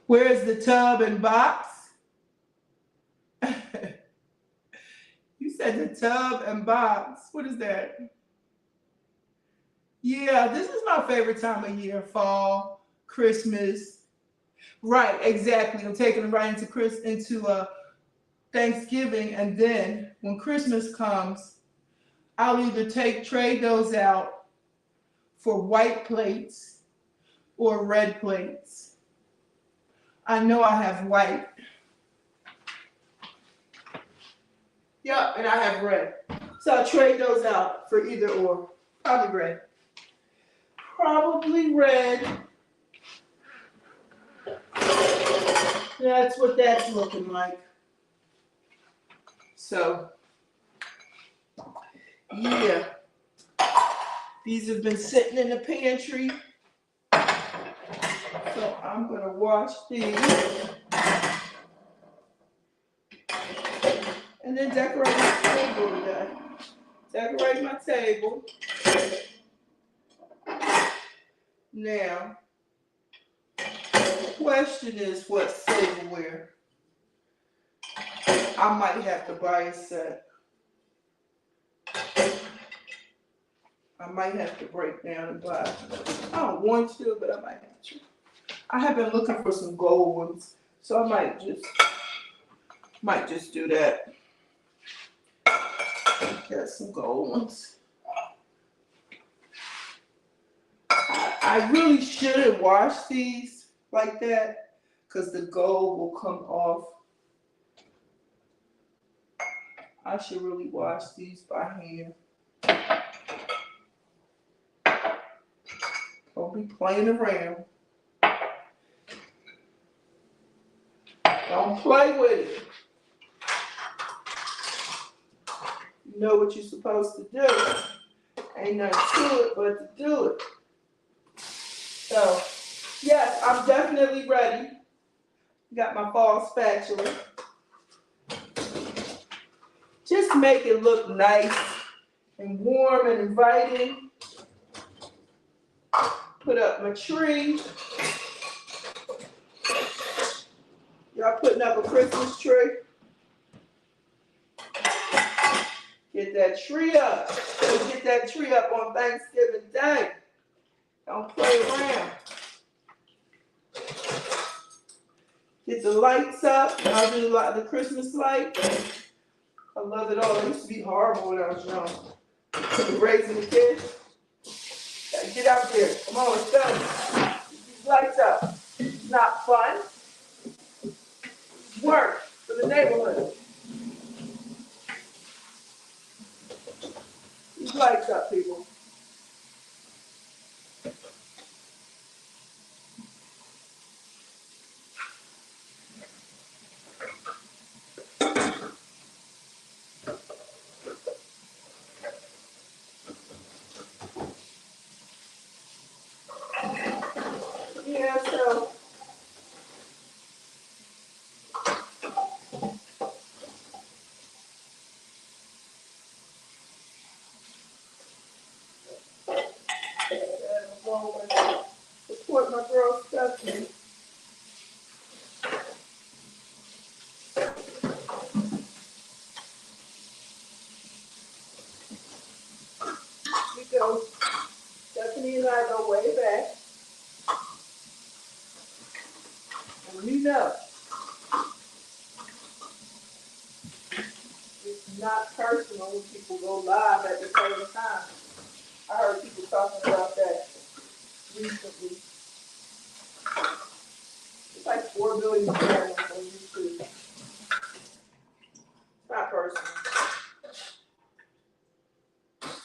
Where's the tub and box? You said the tub and box. What is that? Yeah, this is my favorite time of year. Fall, Christmas. Right, exactly. I'm taking it right into Thanksgiving, and then when Christmas comes, I'll either trade those out for white plates or red plates. I know I have white. Yep, and I have red. So I'll trade those out for either or. Probably red. Probably red. That's what that's looking like. So, yeah. These have been sitting in the pantry. So I'm going to wash these. And then decorate my table today. Decorate my table. Now, the question is what silverware? I might have to buy a set. I might have to break down and buy. I don't want to, but I might have to. I have been looking for some gold ones, so I might just do that. Get some gold ones. I really shouldn't wash these like that because the gold will come off. I should really wash these by hand. Don't be playing around. Don't play with it. You know what you're supposed to do. Ain't nothing to it but to do it. So, yes, I'm definitely ready. Got my fall spatula. Just make it look nice and warm and inviting. Put up my tree. Y'all putting up a Christmas tree? Get that tree up. Get that tree up on Thanksgiving Day. Don't play around. Get the lights up. I'll do the Christmas light. I love it all. It used to be horrible when I was young. Raising the kids. Gotta get out there. Come on, it's done. Get these lights up. It's not fun. It's work for the neighborhood. These lights up, people. Yeah, so support my girl Stephanie. We go. Stephanie and I go way back. Let me know. It's not personal when people go live at the same time. I heard people talking about that recently. It's like 4 billion channels on YouTube. It's not personal.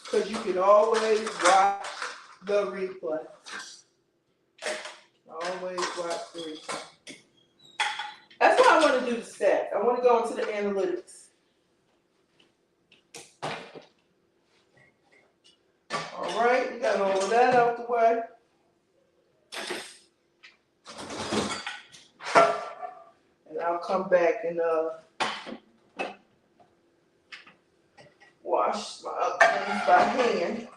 Because you can always watch the replay. Always watch the replay. That's why I want to do the stats. I want to go into the analytics. All right, we got all of that out the way. And I'll come back and wash my things by hand.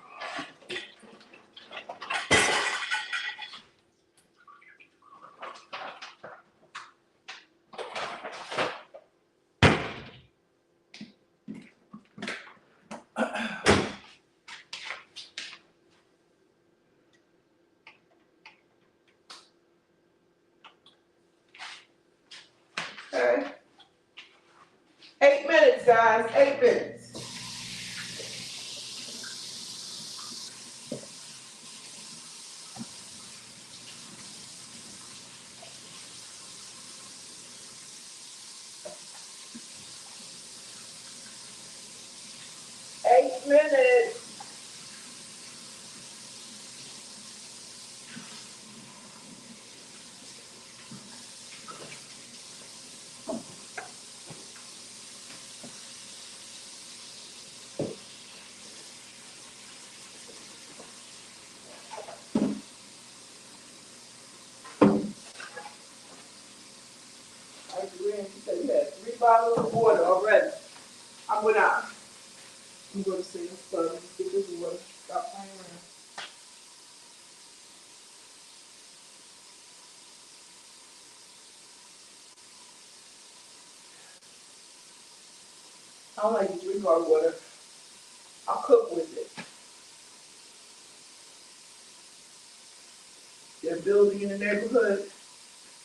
Okay. 8 minutes, guys. 8 minutes. Eight minutes. Like Randy said, you had 3 bottles of water already. I went out. I'm going to see this stuff. Get this water. Stop playing around. I don't like to drink our water. I'll cook with it. They're building in the neighborhood,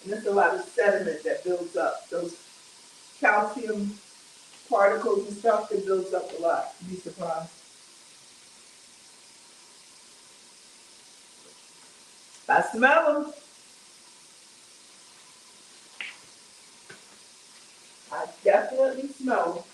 and there's a lot of sediment that builds up. Those calcium particles and stuff that builds up a lot. You'd be surprised. I smell them. I definitely smell them.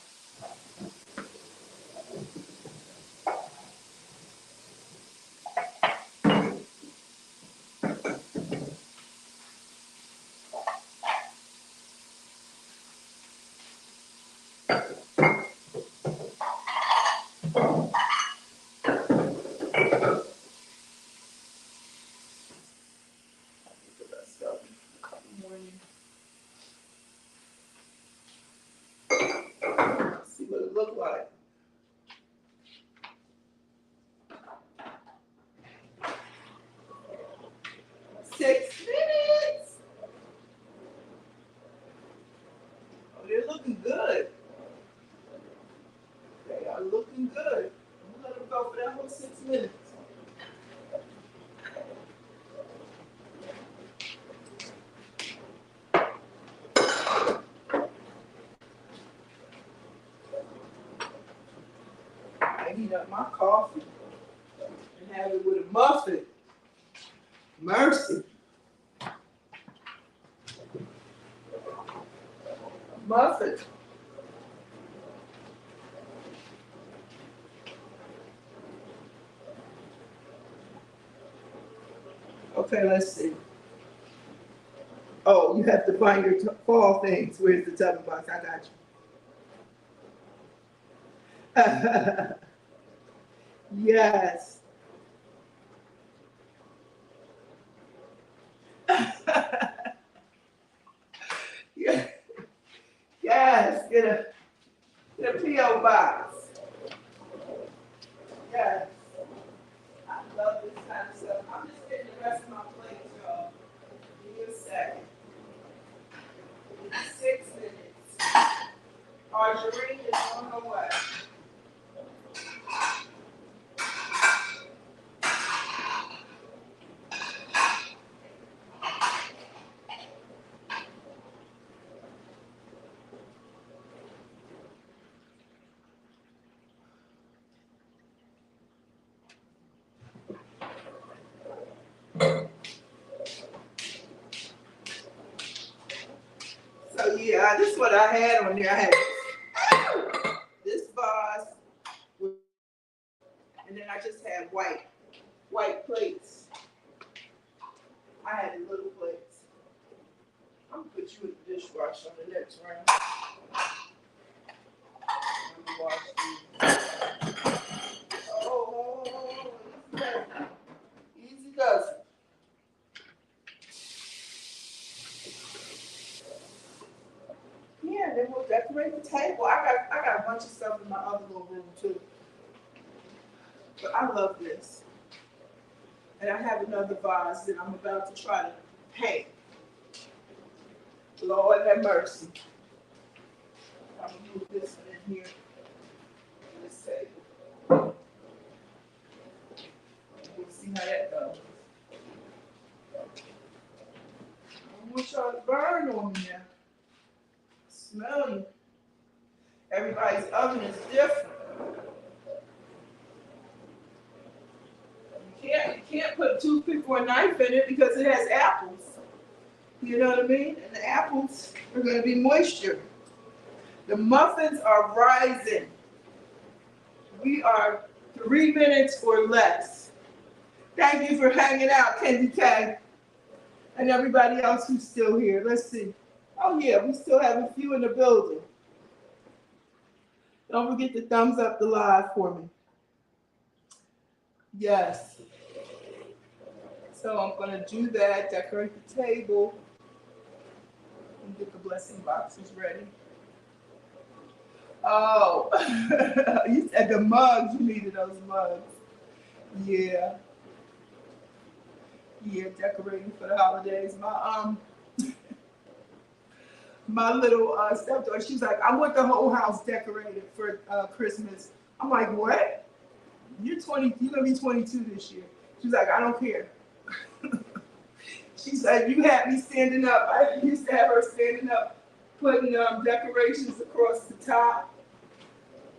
See what it look like. Six minutes. Oh, they're looking good. They are looking good. I'm gonna let them go for that whole 6 minutes. I heat up my coffee and have it with a muffin. Mercy. Muffin. Okay, let's see. Oh, you have to find your fall things. Where's the tubby box? I got you. Yes. Yeah. Yes. Get a P.O. box. Yes. I love this kind of stuff. I'm just getting the rest of my plate, y'all. Give me a second. 6 minutes. Margarine is on her way. yeah, this is what I had on there. I had this vase, and then I just had white plates. I had the little plates. I'm gonna put you in the dishwasher on the next round. I'm gonna wash these. Oh, easy does it. Yeah, then we'll decorate the table. I got a bunch of stuff in my other little room too. But I love this. And I have another vase that I'm about to try to paint. Lord have mercy. I'm gonna move this one in here. This table. We'll see how that goes. I want y'all to burn on me now. Smell you. Everybody's oven is different. You can't put a toothpick or a knife in it because it has apples. You know what I mean? And the apples are going to be moisture. The muffins are rising. We are 3 minutes or less. Thank you for hanging out, Kenzie K. And everybody else who's still here. Let's see. Oh yeah, we still have a few in the building. Don't forget to thumbs up the live for me. Yes. So I'm going to do that, decorate the table, and get the blessing boxes ready. Oh, you said the mugs. You needed those mugs. Yeah. Yeah, decorating for the holidays. My little stepdaughter, she's like, I want the whole house decorated for Christmas. I'm like, what? You're 20. You're gonna be 22 this year. She's like, I don't care. She said, you had me standing up. I used to have her standing up, putting decorations across the top,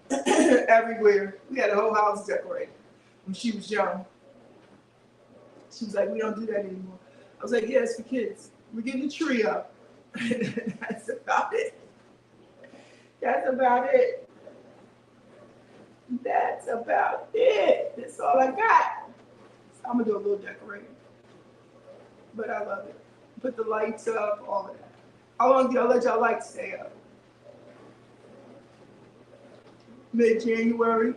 everywhere. We had the whole house decorated when she was young. She was like, we don't do that anymore. I was like, yeah, it's for kids. We're getting the tree up. That's about it. That's about it. That's about it. That's all I got. So I'm gonna do a little decorating. But I love it. Put the lights up, all of that. How long do y'all let y'all lights stay up? Mid-January.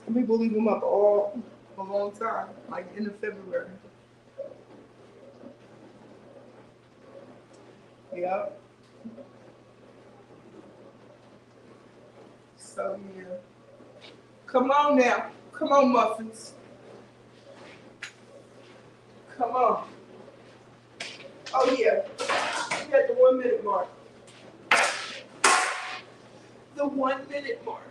Some people leave them up all a long time, like end of February. Yep. So yeah. Come on now. Come on, Muffins. Come on. Oh yeah. We at the 1 minute mark. The 1 minute mark.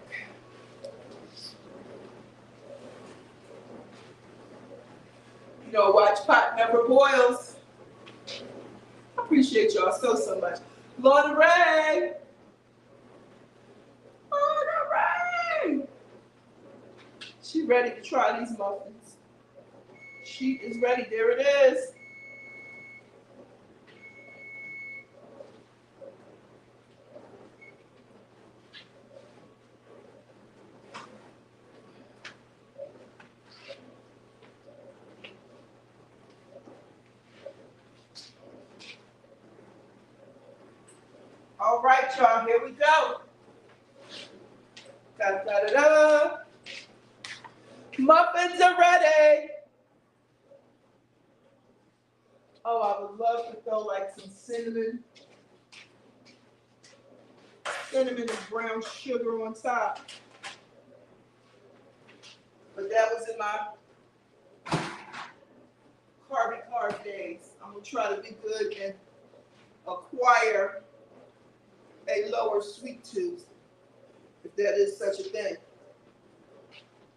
You know, watch pot never boils. I appreciate y'all so much. Lorna Ray. Lorna Ray. She ready to try these muffins. She is ready. There it is. All right, y'all, here we go. Da, da, da, da. Muffins are ready. Oh, I would love to throw like some cinnamon and brown sugar on top. But that was in my carb days. I'm gonna try to be good and acquire a lower sweet tooth, if that is such a thing.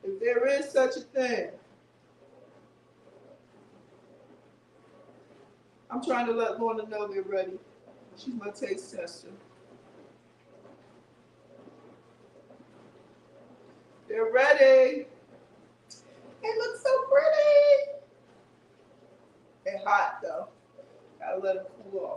If there is such a thing. I'm trying to let Lorna know they're ready. She's my taste tester. They're ready. It looks so pretty. They're hot though. Gotta let them cool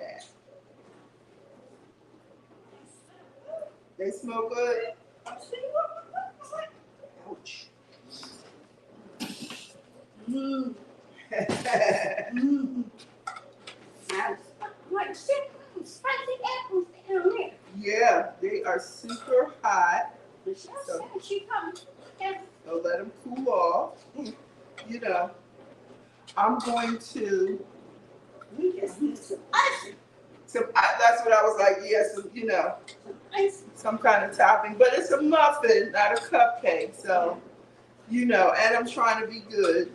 that. They smell good. Ouch. Mm. Like spicy apples down there. Yeah, they are super hot. But she So, said she come. so let them cool off. You know, I'm going to. We just need some icing. That's what I was like. Yes, you know, Some icing. some kind of topping, but it's a muffin, not a cupcake. So, you know, and I'm trying to be good,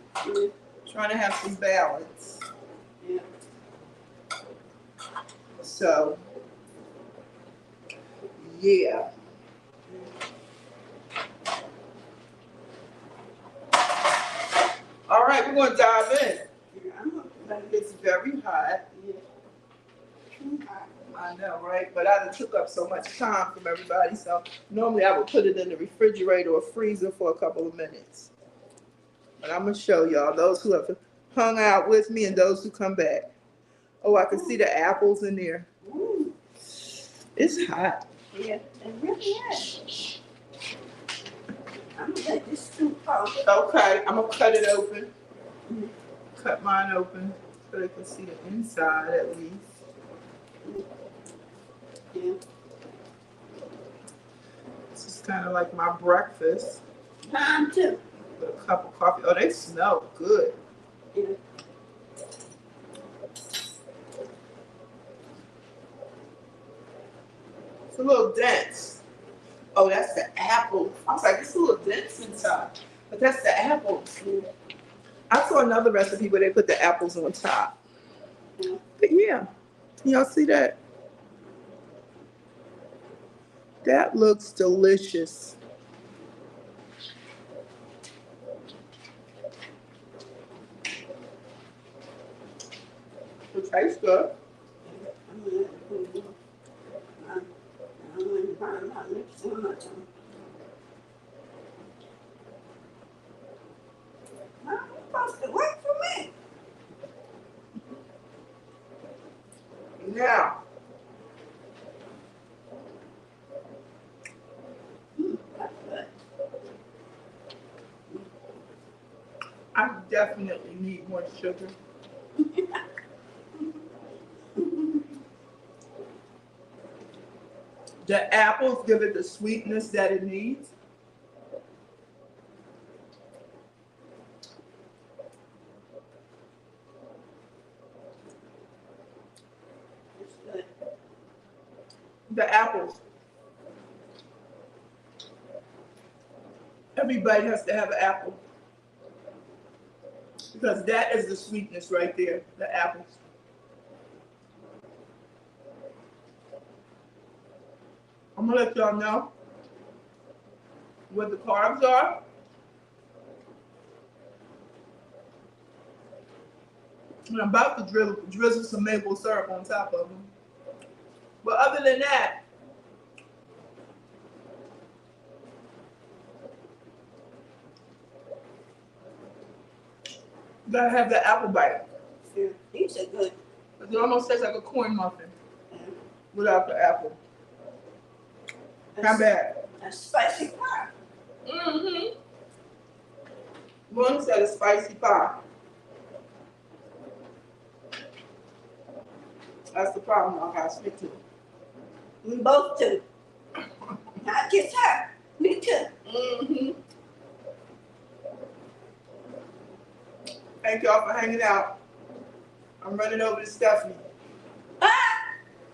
trying to have some balance. Yeah. So, yeah. All right, we're going to dive in. Yeah, I'm gonna It's very hot. I know, right? But I done took up so much time from everybody, so normally I would put it in the refrigerator or freezer for a couple of minutes. But I'm going to show y'all, those who have hung out with me and those who come back. Oh, I can see the apples in there. Ooh. It's hot. Yeah, it really is. I'm gonna let this stew cook. Okay, I'm going to cut it open. Cut mine open so they can see the inside at least. Yeah. This is kind of like my breakfast Mine too. with a cup of coffee. Oh, they smell good. Yeah. It's a little dense. Oh, that's the apple. I was like, it's a little dense inside. But that's the apples. I saw another recipe where they put the apples on top. Yeah. But yeah, y'all see that? That looks delicious. It tastes good. I'm gonna let it cool. I'm gonna find my lips so much. I'm supposed to work for me. Now, That's good. I definitely need more sugar. The apples give it the sweetness that it needs. It's good. The apples. Everybody has to have an apple. Because that is the sweetness right there, the apples. I'm gonna let y'all know what the carbs are. And I'm about to drizzle some maple syrup on top of them. But other than that, you gotta have the apple bite. Yeah. These are good. It almost tastes like a corn muffin Yeah. without the apple. Not bad. A spicy pie. Mm-hmm. One said a spicy pie. That's the problem I gotta stick to. We both do. Not just her. Me too. Mm-hmm. Thank y'all for hanging out. I'm running over to Stephanie. Ah!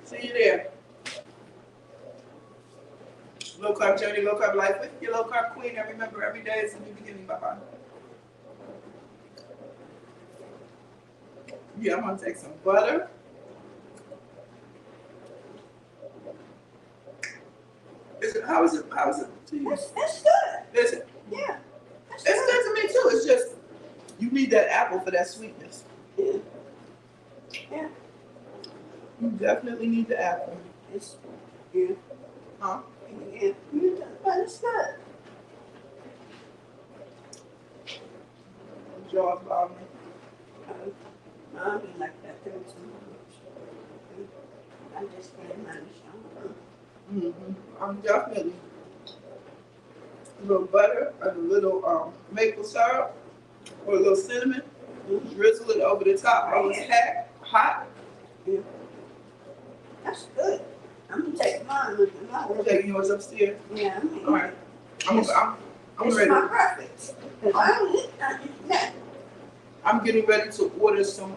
See you there. Low carb journey, low carb life with your low carb queen. And remember, every day is a new beginning. Bye-bye. Yeah, I'm gonna take some butter. How is it to you? It's good. Is it? Yeah. It's It's good to me too. It's just you need that apple for that sweetness. Yeah. Yeah. You definitely need the apple. It's yeah. Huh? Yeah. But it's good. Jaws bother me. I mean like that too. I just can't understand. I'm definitely a little butter and a little maple syrup or a little cinnamon. Drizzle it over the top while it's hot. Yeah. That's good. I'm gonna take mine with me. I'm taking yours upstairs. Yeah, I mean, All right. I'm it's ready. my preference. 'Cause I don't eat that. I'm getting ready to order some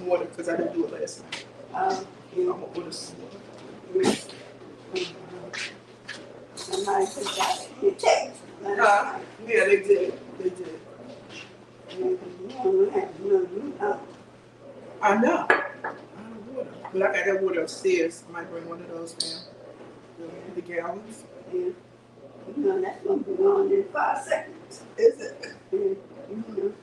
water because I didn't do it last night. I'm gonna order some water. Somebody put that in your text. Yeah, they did. They did. I know. I don't water. But I got that water upstairs. I might bring one of those down. The gallons. Yeah. You know, that's gonna be on in 5 seconds. Is it? Yeah. You know.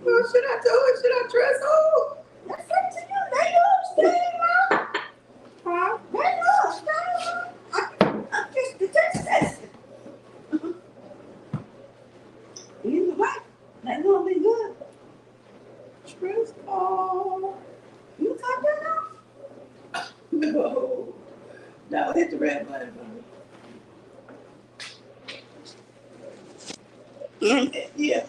Well, should I do it? Should I dress up? That's up to you. They know stay mom. Huh? They know stay mom. I'm just the test. Either way, they gonna be good. Dress up. You cut that off? No. No, hit the red button. Yeah.